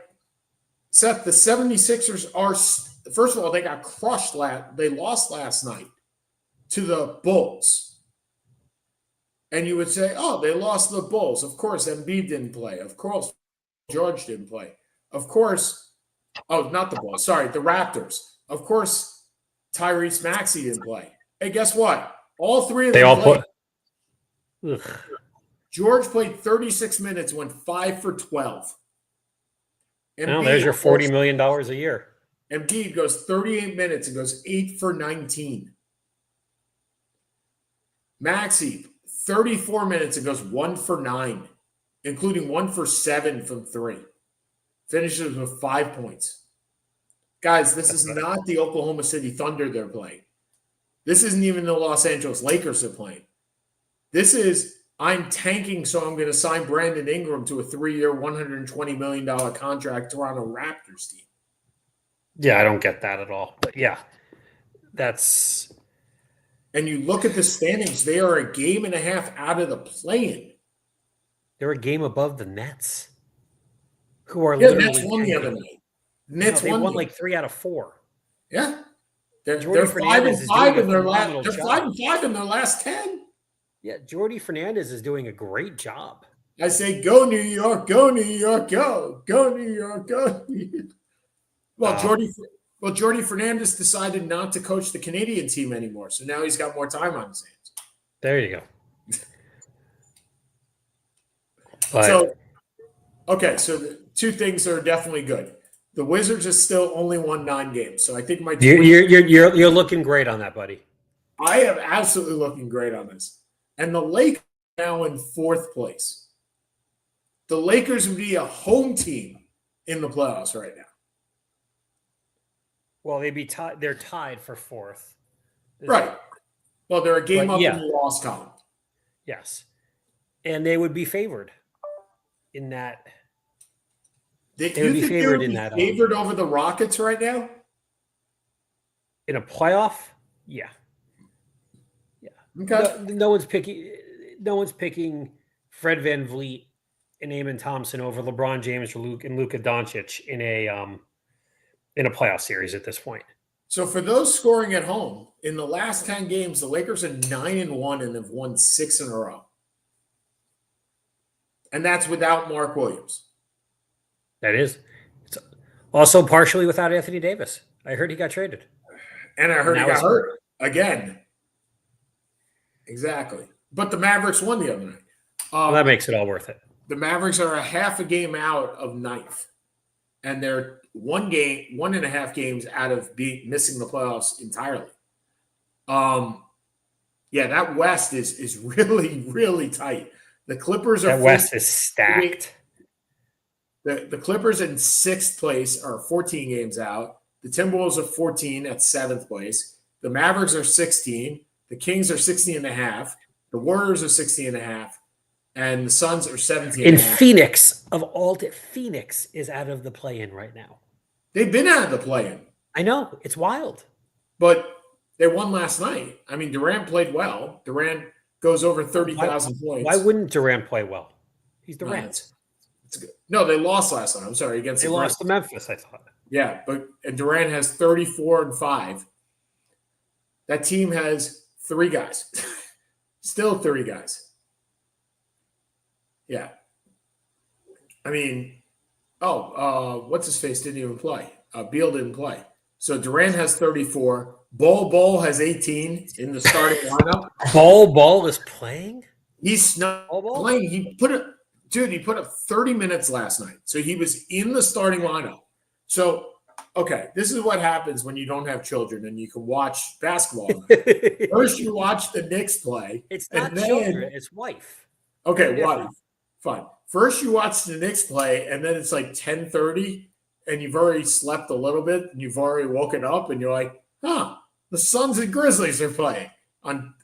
[SPEAKER 1] Seth, the 76ers are, first of all, they got crushed they lost last night to the Bulls. And you would say, oh, they lost to the Bulls. Of course, Embiid didn't play. Of course, George didn't play. Of course, not the Bulls. Sorry, the Raptors. Of course, Tyrese Maxey didn't play. Hey, guess what? All three of them played. George played 36 minutes, went 5 for 12.
[SPEAKER 2] Well, there's your $40 million a year.
[SPEAKER 1] Embiid goes 38 minutes and goes 8 for 19. Maxey, 34 minutes and goes 1 for 9, including 1 for 7 from 3. Finishes with 5 points. Guys, this is not the Oklahoma City Thunder they're playing. This isn't even the Los Angeles Lakers they're playing. This is, I'm tanking, so I'm going to sign Brandon Ingram to a 3-year, $120 million contract Toronto Raptors team.
[SPEAKER 2] Yeah, I don't get that at all. But yeah, that's.
[SPEAKER 1] And you look at the standings, they are a game and a half out of the play-in.
[SPEAKER 2] They're a game above the Nets, who are
[SPEAKER 1] literally. Nets won the other night.
[SPEAKER 2] Nets won like 3 out of 4.
[SPEAKER 1] Yeah. They're 5-5 in their last. They're 5-5 in their last 10.
[SPEAKER 2] Yeah, Jordy Fernandez is doing a great job.
[SPEAKER 1] I say, go New York, go New York, go New York, go. Well, Jordy Fernandez decided not to coach the Canadian team anymore, so now he's got more time on his hands.
[SPEAKER 2] There you go.
[SPEAKER 1] So the 2 things are definitely good. The Wizards have still only won 9 games, so I think my
[SPEAKER 2] You're looking great on that, buddy.
[SPEAKER 1] I am absolutely looking great on this. And the Lakers are now in 4th place. The Lakers would be a home team in the playoffs right now.
[SPEAKER 2] Well, they'd be tied. They're tied for 4th.
[SPEAKER 1] Right. Well, they're a game
[SPEAKER 2] But
[SPEAKER 1] up
[SPEAKER 2] yeah.
[SPEAKER 1] in the loss column.
[SPEAKER 2] Yes, and they would be favored in that.
[SPEAKER 1] They
[SPEAKER 2] would be favored in that.
[SPEAKER 1] Favored over the Rockets right now?
[SPEAKER 2] In a playoff? Yeah.
[SPEAKER 1] Okay.
[SPEAKER 2] No one's picking Fred VanVleet and Eamon Thompson over LeBron James and Luka Doncic in a playoff series at this point.
[SPEAKER 1] So for those scoring at home, in the last 10 games, the Lakers are 9-1 and have won 6 in a row. And that's without Mark Williams.
[SPEAKER 2] That is. It's also partially without Anthony Davis. I heard he got traded.
[SPEAKER 1] And I heard he got hurt again. Exactly. But the Mavericks won the other night.
[SPEAKER 2] Well, that makes it all worth it.
[SPEAKER 1] The Mavericks are a half a game out of 9th. And they're 1.5 games out of missing the playoffs entirely. Yeah, that West is really, really tight. The Clippers are
[SPEAKER 2] that West is stacked.
[SPEAKER 1] The Clippers in 6th place are 14 games out. The Timberwolves are 14 at 7th place. The Mavericks are 16. The Kings are 16.5. The Warriors are 16.5. And the Suns are 17.
[SPEAKER 2] In Phoenix, Phoenix is out of the play-in right now.
[SPEAKER 1] They've been out of the play-in.
[SPEAKER 2] I know. It's wild.
[SPEAKER 1] But they won last night. I mean, Durant played well. Durant goes over 30,000 points.
[SPEAKER 2] Why wouldn't Durant play well? He's Durant.
[SPEAKER 1] It's good. No, they lost last night. I'm sorry. Against
[SPEAKER 2] they lost to Memphis, I thought.
[SPEAKER 1] Yeah, and Durant has 34 and 5. That team has 3 guys. Still 3 guys. Yeah. I mean, what's his face didn't even play. Beal didn't play. So Durant has 34. Bol has 18 in the starting lineup.
[SPEAKER 2] Bol is playing?
[SPEAKER 1] He's not playing. He put up 30 minutes last night. So he was in the starting lineup. So, okay, this is what happens when you don't have children and you can watch basketball. First, you watch the Knicks play.
[SPEAKER 2] It's not children, it's wife.
[SPEAKER 1] Okay, wife. Fine. First, you watch the Knicks play, and then it's like 10:30, and you've already slept a little bit, and you've already woken up, and you're like, the Suns and Grizzlies are playing.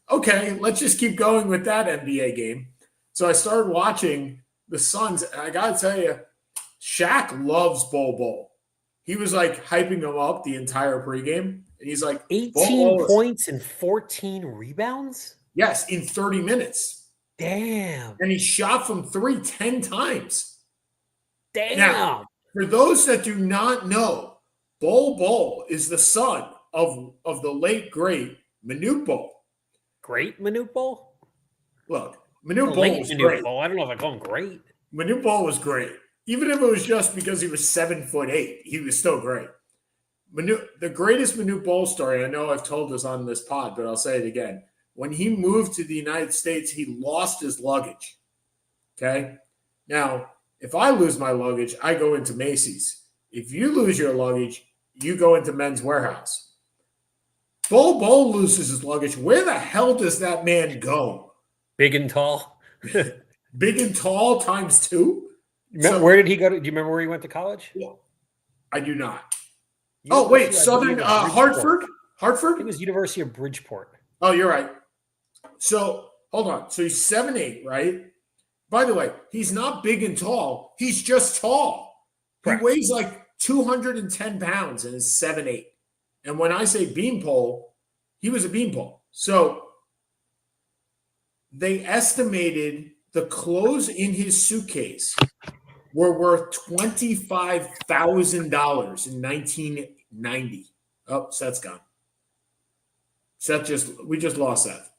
[SPEAKER 1] Okay, let's just keep going with that NBA game. So I started watching the Suns, and I got to tell you, Shaq loves Bol. He was like hyping him up the entire pregame, and he's like,
[SPEAKER 2] 18 points and 14 rebounds?
[SPEAKER 1] Yes, in 30 minutes.
[SPEAKER 2] Damn.
[SPEAKER 1] And he shot from 3 10 times.
[SPEAKER 2] Damn.
[SPEAKER 1] Now, for those that do not know, Bol is the son of the late, great Manute Bol.
[SPEAKER 2] Great Manute Bol?
[SPEAKER 1] Look, Manute Bol was great.
[SPEAKER 2] I don't know if I call him great.
[SPEAKER 1] Manute Bol was great. Even if it was just because he was 7'8", he was still great. The greatest Manute Bol story, I know I've told this on this pod, but I'll say it again. When he moved to the United States, he lost his luggage. Okay? Now, if I lose my luggage, I go into Macy's. If you lose your luggage, you go into Men's Warehouse. Bol loses his luggage. Where the hell does that man go?
[SPEAKER 2] Big and tall.
[SPEAKER 1] Big and tall times 2?
[SPEAKER 2] Where did he go to? Do you remember where he went to college?
[SPEAKER 1] I do not. Southern Hartford? Hartford?
[SPEAKER 2] It was University of Bridgeport.
[SPEAKER 1] Oh, you're right. So, hold on. So he's 7'8", right? By the way, he's not big and tall. He's just tall. Correct. He weighs like 210 pounds and is 7'8". And when I say beanpole, he was a beanpole. So they estimated the clothes in his suitcase were worth $25,000 in 1990. Oh, Seth's gone. We just lost Seth.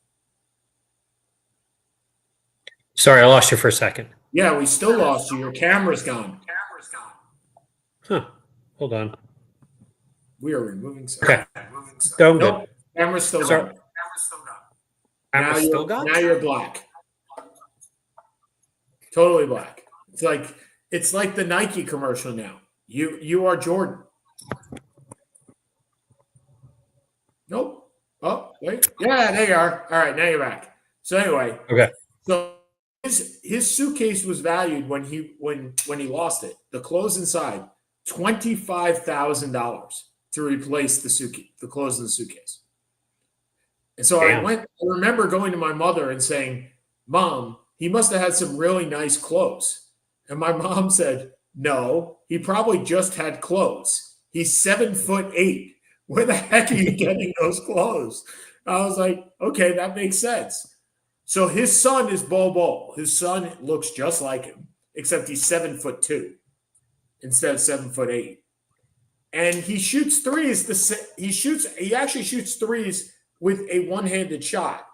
[SPEAKER 2] Sorry, I lost you for a second.
[SPEAKER 1] Yeah, we still lost you. Your camera's gone.
[SPEAKER 2] Huh. Hold on.
[SPEAKER 1] We are removing Seth.
[SPEAKER 2] Okay. Don't
[SPEAKER 1] go. Camera's still gone.
[SPEAKER 2] Camera's still gone?
[SPEAKER 1] Now you're black. Totally black. It's like the Nike commercial now. You are Jordan. Nope. Oh, wait. Yeah, there you are. All right, now you're back. So anyway,
[SPEAKER 2] Okay.
[SPEAKER 1] so his suitcase was valued when he lost it. The clothes inside, $25,000 to replace the suitcase, the clothes in the suitcase. And so
[SPEAKER 2] Damn.
[SPEAKER 1] I remember going to my mother and saying, Mom, he must have had some really nice clothes. And my mom said, no, he probably just had clothes. He's 7'8". Where the heck are you getting those clothes? I was like, okay, that makes sense. So his son is Bol Bol. His son looks just like him, except he's 7'2" instead of 7'8". And he shoots threes. He actually shoots threes with a one-handed shot.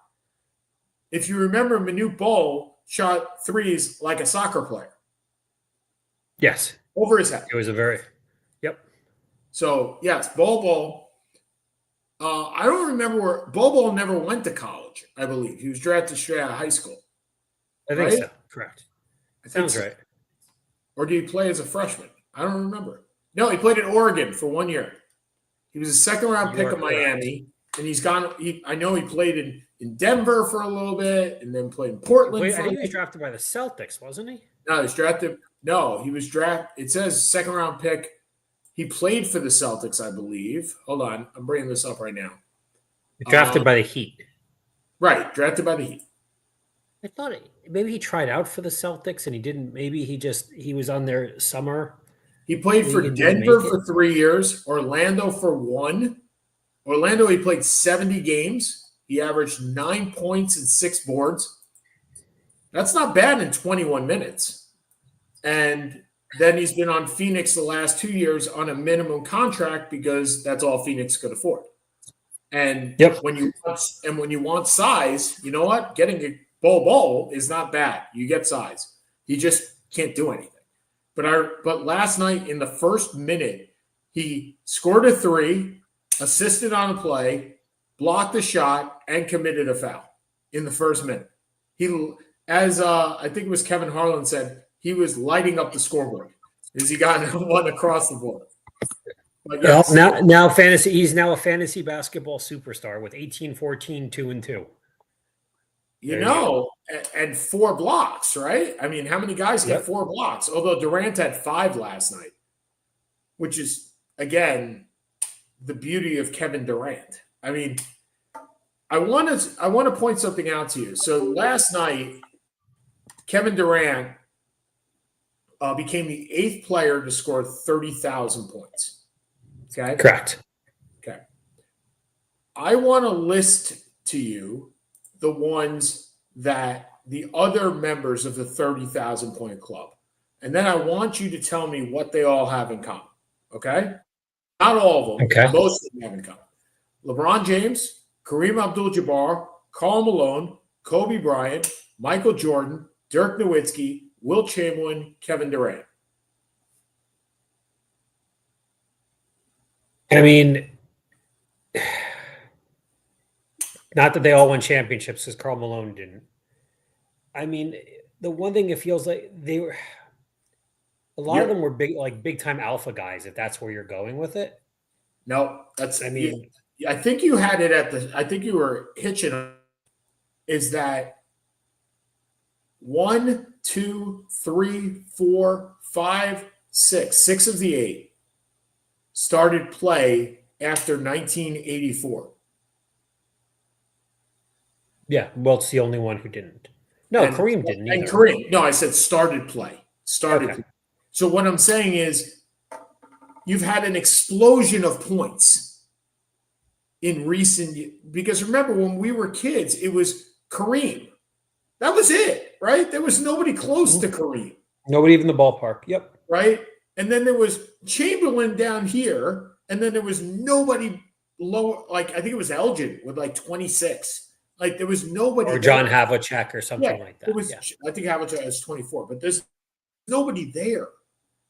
[SPEAKER 1] If you remember, Manute Bol shot threes like a soccer player.
[SPEAKER 2] Yes.
[SPEAKER 1] Over his head.
[SPEAKER 2] It was a very, yep.
[SPEAKER 1] So, yes, Bol Bol. I don't remember where Bol Bol never went to college, I believe. He was drafted straight out of high school.
[SPEAKER 2] I think so. Correct. Sounds right.
[SPEAKER 1] Or did he play as a freshman? I don't remember. No, he played at Oregon for 1 year. He was a second-round pick of Miami, and he's gone. I know he played in Denver for a little bit, and then played in Portland.
[SPEAKER 2] I think he was drafted by the Celtics, wasn't he?
[SPEAKER 1] No, he was drafted. No, he was drafted. It says second-round pick. He played for the Celtics, I believe. Hold on, I'm bringing this up right now.
[SPEAKER 2] Drafted by the Heat.
[SPEAKER 1] Right, drafted by the Heat.
[SPEAKER 2] I thought maybe he tried out for the Celtics and he didn't. Maybe he was on their summer.
[SPEAKER 1] He played for Denver for 3 years, Orlando for 1. Orlando, he played 70 games. He averaged 9 points and 6 boards. That's not bad in 21 minutes. And then he's been on Phoenix the last 2 years on a minimum contract because that's all Phoenix could afford. And when you want size, you know what? Getting a Bol Bol is not bad. You get size. He just can't do anything. But last night in the first minute, he scored a 3, assisted on a play, blocked a shot, and committed a foul in the first minute. I think it was Kevin Harlan said, he was lighting up the scoreboard as he got one across the board. But yes.
[SPEAKER 2] Now fantasy. He's now a fantasy basketball superstar with 18, 14, 2 and 2.
[SPEAKER 1] And 4 blocks, right? I mean, how many guys get 4 blocks? Although Durant had 5 last night, which is, again, the beauty of Kevin Durant. I mean, I want to point something out to you. So last night, Kevin Durant became the 8th player to score 30,000 points. Okay?
[SPEAKER 2] Correct.
[SPEAKER 1] Okay. I want to list to you the ones that the other members of the 30,000 point club. And then I want you to tell me what they all have in common. Okay? Not all of them.
[SPEAKER 2] Okay.
[SPEAKER 1] Most of them have in common. LeBron James, Kareem Abdul-Jabbar, Karl Malone, Kobe Bryant, Michael Jordan, Dirk Nowitzki, Will Chamberlain, Kevin Durant.
[SPEAKER 2] I mean, not that they all won championships because Karl Malone didn't. I mean, the one thing it feels like a lot of them were big time alpha guys, if that's where you're going with it.
[SPEAKER 1] No, I think you had it I think you were hitching is that 1, 2, 3, 4, 5, 6. 6 of the 8 started play after 1984.
[SPEAKER 2] Yeah, well, it's the only one who didn't. No, Kareem didn't either.
[SPEAKER 1] And Kareem, no, I said started play. Play. So what I'm saying is you've had an explosion of points in recent, because remember when we were kids, it was Kareem. That was it, right? There was nobody close to Kareem.
[SPEAKER 2] Nobody even the ballpark. Yep.
[SPEAKER 1] Right? And then there was Chamberlain down here, and then there was nobody lower, like I think it was Elgin with like 26. Like there was nobody.
[SPEAKER 2] Or John Havlicek or something like that.
[SPEAKER 1] It was, I think Havlicek was 24, but there's nobody there.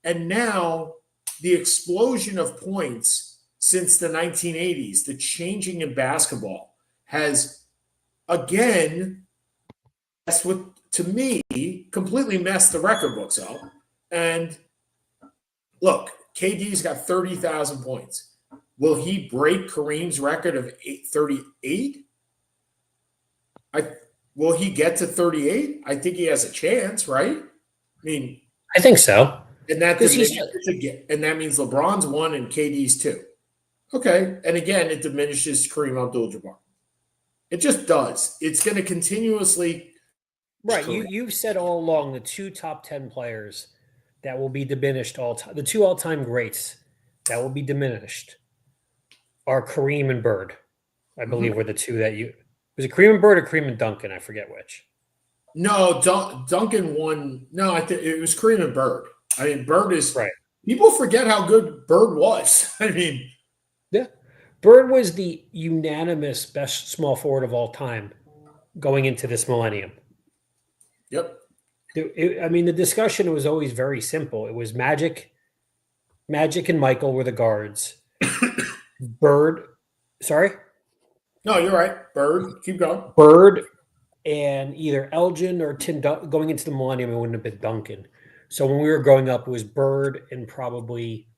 [SPEAKER 1] And now the explosion of points since the 1980s, the changing in basketball has, again, that's what, to me, completely messed the record books up. And look, KD's got 30,000 points. Will he break Kareem's record of 38? Will he get to 38? I think he has a chance, right? I mean,
[SPEAKER 2] I think so.
[SPEAKER 1] And that means LeBron's 1 and KD's 2. Okay. And again, it diminishes Kareem Abdul-Jabbar. It just does. It's going to continuously.
[SPEAKER 2] Right. You've said all along the 2 top 10 players that will be diminished all time. The 2 all-time greats that will be diminished are Kareem and Bird. I believe were the 2 that you. Was it Kareem and Bird or Kareem and Duncan? I forget which.
[SPEAKER 1] No, Duncan won. No, I think it was Kareem and Bird. I mean, Bird is
[SPEAKER 2] right.
[SPEAKER 1] People forget how good Bird was. I mean,
[SPEAKER 2] yeah, Bird was the unanimous best small forward of all time going into this millennium.
[SPEAKER 1] Yep.
[SPEAKER 2] I mean, the discussion was always very simple. It was Magic and Michael were the guards. Bird, sorry?
[SPEAKER 1] No, you're right. Bird, keep going.
[SPEAKER 2] Bird and either Elgin or Tim going into the millennium, it wouldn't have been Duncan. So when we were growing up, it was Bird and probably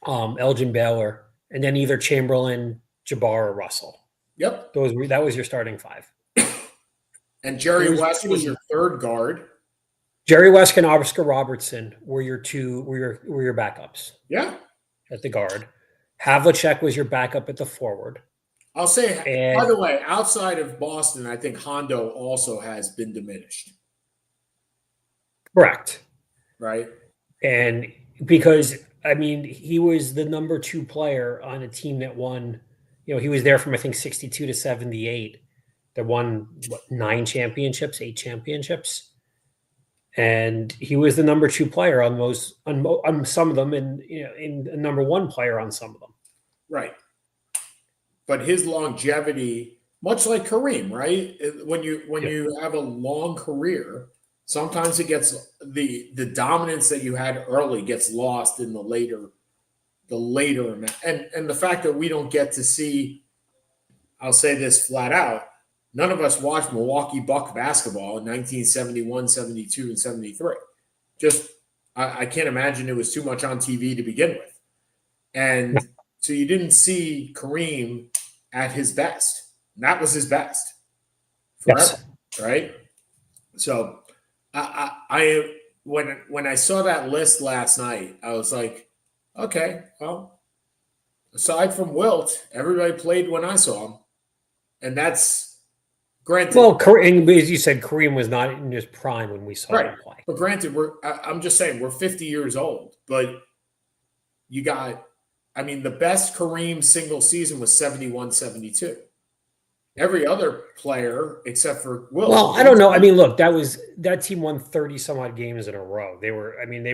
[SPEAKER 2] Elgin Baylor, and then either Chamberlain, Jabbar, or Russell.
[SPEAKER 1] Yep.
[SPEAKER 2] That was your starting 5.
[SPEAKER 1] And Jerry West was your 3rd guard.
[SPEAKER 2] Jerry West and Oscar Robertson were your backups.
[SPEAKER 1] Yeah.
[SPEAKER 2] At the guard. Havlicek was your backup at the forward.
[SPEAKER 1] I'll say, by the way, outside of Boston, I think Hondo also has been diminished.
[SPEAKER 2] Correct.
[SPEAKER 1] Right.
[SPEAKER 2] And because, I mean, he was the number 2 player on a team that won, he was there from, I think, 62 to 78. That won, 8 championships. And he was the number 2 player on some of them, and in the number 1 player on some of them.
[SPEAKER 1] Right. But his longevity, much like Kareem, right? When you have a long career, sometimes it gets the dominance that you had early gets lost in the later amount. And the fact that we don't get to see, I'll say this flat out, none of us watched Milwaukee Buck basketball in 1971, 72, and 73. I can't imagine it was too much on TV to begin with. And so you didn't see Kareem at his best. And that was his best forever, yes. Right? So when I saw that list last night, I was like, okay, well, aside from Wilt, everybody played when I saw him. And that's granted.
[SPEAKER 2] Well, as you said, Kareem was not in his prime when we saw him play.
[SPEAKER 1] But granted, I'm just saying we're 50 years old, but you got, I mean, the best Kareem single season was 71-72. Every other player except for Wilt.
[SPEAKER 2] Well, I don't know. I mean, look, that team won 30 some odd games in a row. They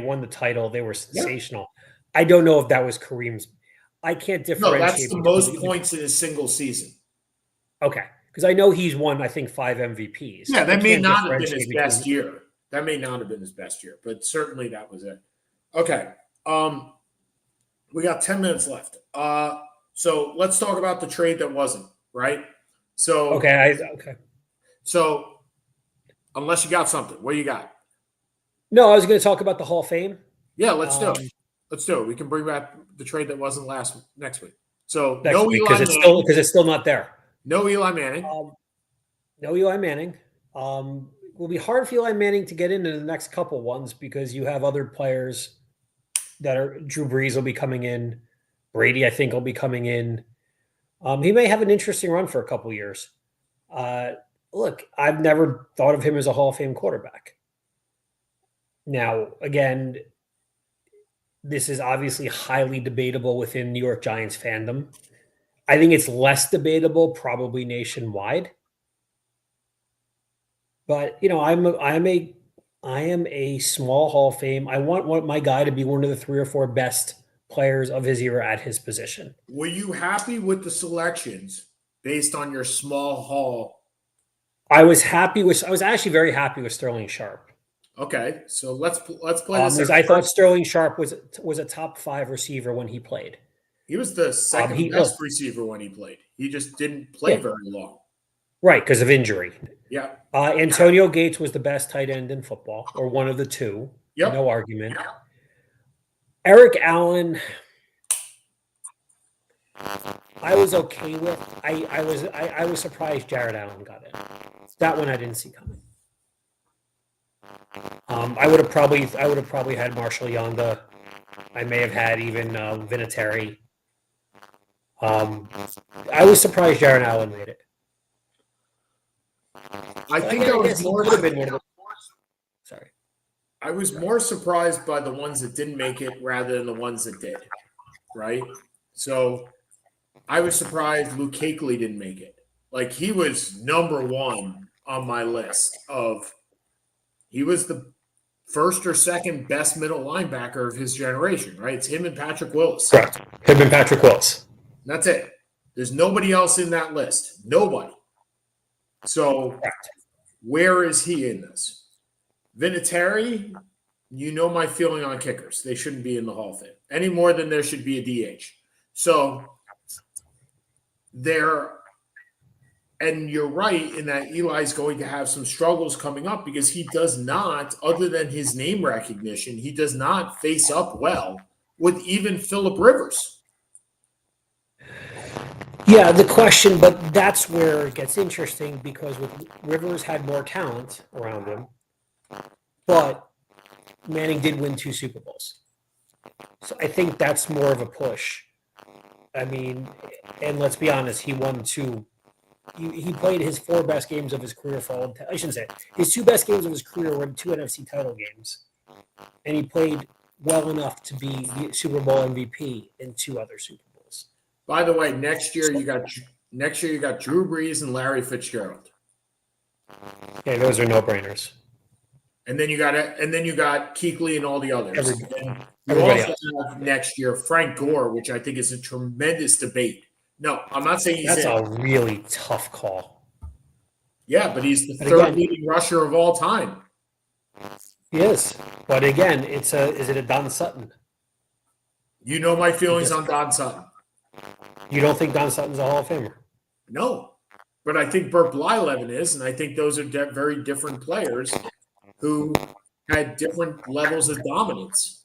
[SPEAKER 2] won the title. They were sensational. Yeah. I don't know if that was Kareem's. I can't differentiate.
[SPEAKER 1] No, that's the most points in a single season.
[SPEAKER 2] Okay. Because I know he's won, I think, 5 MVPs.
[SPEAKER 1] Yeah, that may not have been his best year. That may not have been his best year, but certainly that was it. Okay. We got 10 minutes left. So let's talk about the trade that wasn't, right? So
[SPEAKER 2] okay.
[SPEAKER 1] So unless you got something, what do you got?
[SPEAKER 2] No, I was going to talk about the Hall of Fame.
[SPEAKER 1] Yeah, let's do it. Let's do it. We can bring back the trade that wasn't next week. So
[SPEAKER 2] next week, because it's still not there.
[SPEAKER 1] No Eli Manning.
[SPEAKER 2] No Eli Manning. Will be hard for Eli Manning to get into the next couple ones because you have other players that are. Drew Brees will be coming in. Brady, I think, will be coming in. He may have an interesting run for a couple years. Look, I've never thought of him as a Hall of Fame quarterback. Now, again, this is obviously highly debatable within New York Giants fandom. I think it's less debatable probably nationwide. But, I am a small Hall of Fame. I want my guy to be one of the 3 or 4 best players of his era at his position.
[SPEAKER 1] Were you happy with the selections based on your small Hall?
[SPEAKER 2] I was actually very happy with Sterling Sharp.
[SPEAKER 1] Okay, so let's play this.
[SPEAKER 2] I thought Sterling Sharp was a top 5 receiver when he played.
[SPEAKER 1] He was the second best receiver when he played. He just didn't play very long.
[SPEAKER 2] Right, because of injury.
[SPEAKER 1] Yeah.
[SPEAKER 2] Antonio Gates was the best tight end in football, or one of the 2. Yep. No argument. Eric Allen, I was okay with. I was surprised Jared Allen got it. That one I didn't see coming. I would have probably had Marshall Yonda. I may have had even Vinatieri. I was surprised Jared Allen made it.
[SPEAKER 1] I think I was more.
[SPEAKER 2] Sorry.
[SPEAKER 1] I was more surprised by the ones that didn't make it rather than the ones that did, right? So I was surprised Luke Kuechly didn't make it. Like, he was number one on my list of – he was the first or second best middle linebacker of his generation, right? It's him and Patrick Willis.
[SPEAKER 2] Correct. Him and Patrick Willis.
[SPEAKER 1] That's it. There's nobody else in that list. Nobody. So where is he in this? Vinatieri, you know my feeling on kickers. They shouldn't be in the Hall of Fame any more than there should be a DH. So there, and you're right in that Eli's going to have some struggles coming up because he does not, other than his name recognition, he does not face up well with even Phillip Rivers.
[SPEAKER 2] Yeah, the question, but that's where it gets interesting because with Rivers had more talent around him, but Manning did win 2 Super Bowls. So I think that's more of a push. I mean, and let's be honest, he won 2. He played his 4 best games of his career for all. I shouldn't say his 2 best games of his career were 2 NFC title games, and he played well enough to be the Super Bowl MVP in 2 other Super Bowls.
[SPEAKER 1] By the way, next year you got Drew Brees and Larry Fitzgerald.
[SPEAKER 2] Okay, those are no-brainers.
[SPEAKER 1] And then you got Kuechly and all the others. You
[SPEAKER 2] Everybody
[SPEAKER 1] also have next year Frank Gore, which I think is a tremendous debate. No, I'm not saying he's
[SPEAKER 2] That's a really tough call.
[SPEAKER 1] Yeah, but he's the third leading rusher of all time.
[SPEAKER 2] He is. But again, is it a Don Sutton?
[SPEAKER 1] You know my feelings on Don Sutton.
[SPEAKER 2] You don't think Don Sutton's a Hall of Famer?
[SPEAKER 1] No. But I think Burt Blyleven is, and I think those are very different players who had different levels of dominance.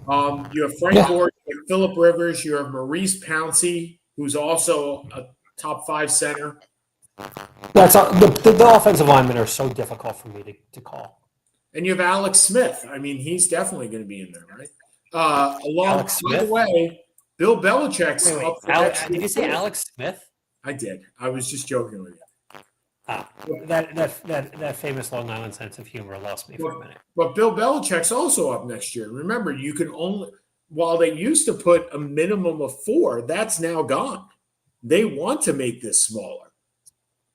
[SPEAKER 1] You have Frank Gore, you have Phillip Rivers, you have Maurice Pouncey, who's also a top 5 center.
[SPEAKER 2] That's the offensive linemen are so difficult for me to call.
[SPEAKER 1] And you have Alex Smith. I mean, he's definitely going to be in there, right? By the way, Bill Belichick's up for next
[SPEAKER 2] did you say Alex Smith?
[SPEAKER 1] I did. I was just joking with you.
[SPEAKER 2] That famous Long Island sense of humor lost me for a minute.
[SPEAKER 1] But Bill Belichick's also up next year. Remember, you can only – while they used to put a minimum of 4, that's now gone. They want to make this smaller.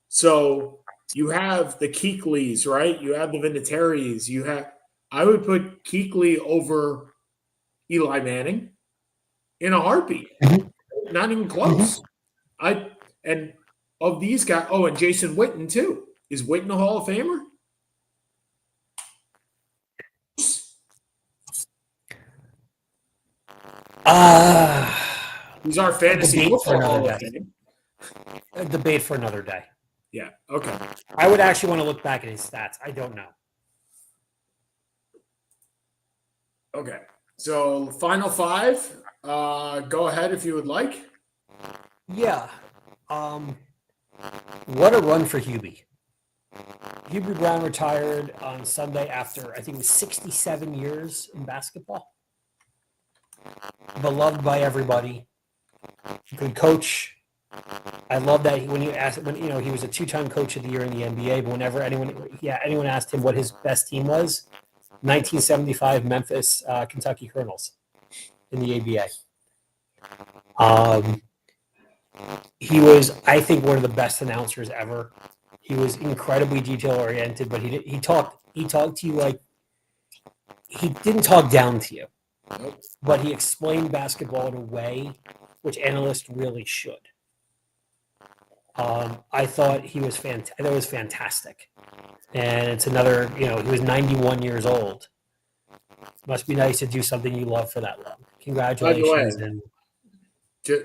[SPEAKER 1] So you have the Kuechlys, right? You have the Vinatieris. I would put Kuechly over Eli Manning in a heartbeat. Mm-hmm. Not even close. And of these guys, and Jason Witten too. Is Witten a Hall of Famer? He's our fantasy football Hall of Fame.
[SPEAKER 2] A debate for another day.
[SPEAKER 1] Yeah. Okay.
[SPEAKER 2] I would actually want to look back at his stats. I don't know.
[SPEAKER 1] Okay. So final 5. Go ahead if you would like.
[SPEAKER 2] Yeah. What a run for Hubie. Hubie Brown retired on Sunday after, I think it was 67 years in basketball. Beloved by everybody. Good coach. I love that he was a 2-time coach of the year in the NBA, but whenever anyone asked him what his best team was, 1975 Memphis Kentucky Colonels in the ABA. He was, I think, one of the best announcers ever. He was incredibly detail oriented, but he talked to you like he didn't talk down to you, but he explained basketball in a way which analysts really should. I thought he was fantastic, and it's another. He was 91 years old. Must be nice to do something you love for that long. Congratulations!
[SPEAKER 1] By the way,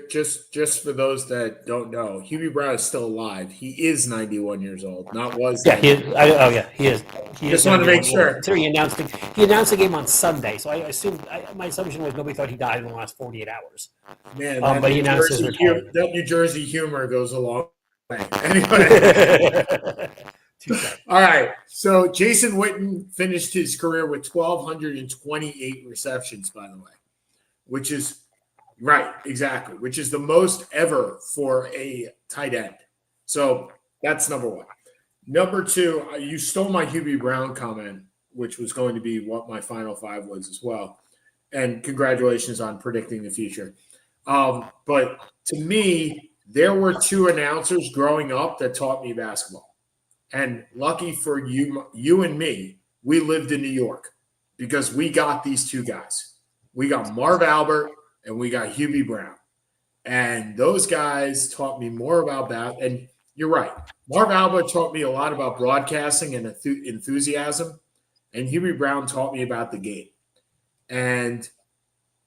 [SPEAKER 1] just for those that don't know, Hubie Brown is still alive. He is 91 years old, not was.
[SPEAKER 2] Yeah, he is. He is.
[SPEAKER 1] Just want to make sure.
[SPEAKER 2] Consider he announced the game on Sunday, so I assumed my assumption was nobody thought he died in the last 48 hours.
[SPEAKER 1] Man,
[SPEAKER 2] but he announced his retirement.
[SPEAKER 1] That New Jersey humor goes a long way. Anyway. All right. So Jason Witten finished his career with 1,228 receptions, by the way, which is right, exactly, which is the most ever for a tight end. So that's number one. Number two, you stole my Hubie Brown comment, which was going to be what my final five was as well. And congratulations on predicting the future. But to me, there were two announcers growing up that taught me basketball. And lucky for you and me, we lived in New York because we got these two guys. We got Marv Albert and we got Hubie Brown. And those guys taught me more about that. And you're right. Marv Albert taught me a lot about broadcasting and enthusiasm. And Hubie Brown taught me about the game. And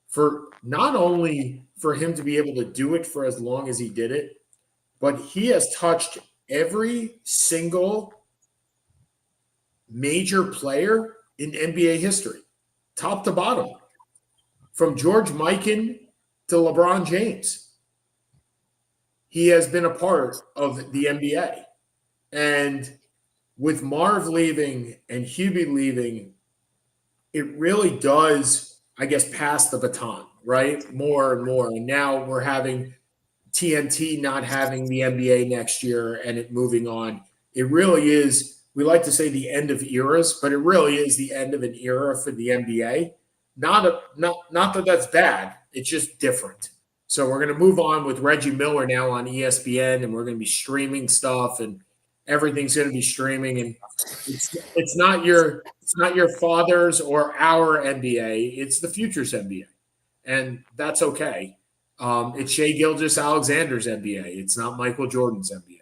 [SPEAKER 1] for not only for him to be able to do it for as long as he did it, but he has touched every single major player in NBA history, top to bottom, from George Mikan to LeBron James. He has been a part of the NBA. And with Marv leaving and Hubie leaving, it really does, I guess, pass the baton, right? More and more. And now we're having TNT not having the NBA next year and it moving on. It really is, we like to say the end of eras, but it really is the end of an era for the NBA. Not that that's bad. It's just different. So we're going to move on with Reggie Miller now on ESPN, and we're going to be streaming stuff, and everything's going to be streaming. And it's not your father's or our NBA. It's the future's NBA, and that's okay. It's Shai Gilgeous-Alexander's NBA. It's not Michael Jordan's NBA.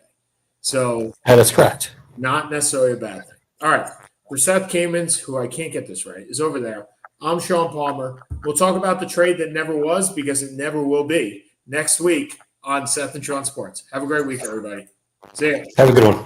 [SPEAKER 1] So
[SPEAKER 2] that is correct.
[SPEAKER 1] Not necessarily a bad thing. All right. For Seth Kamens, who I can't get this right, is over there. I'm Sean Palmer. We'll talk about the trade that never was because it never will be next week on Seth and Sean Sports. Have a great week, everybody. See ya.
[SPEAKER 2] Have a good one.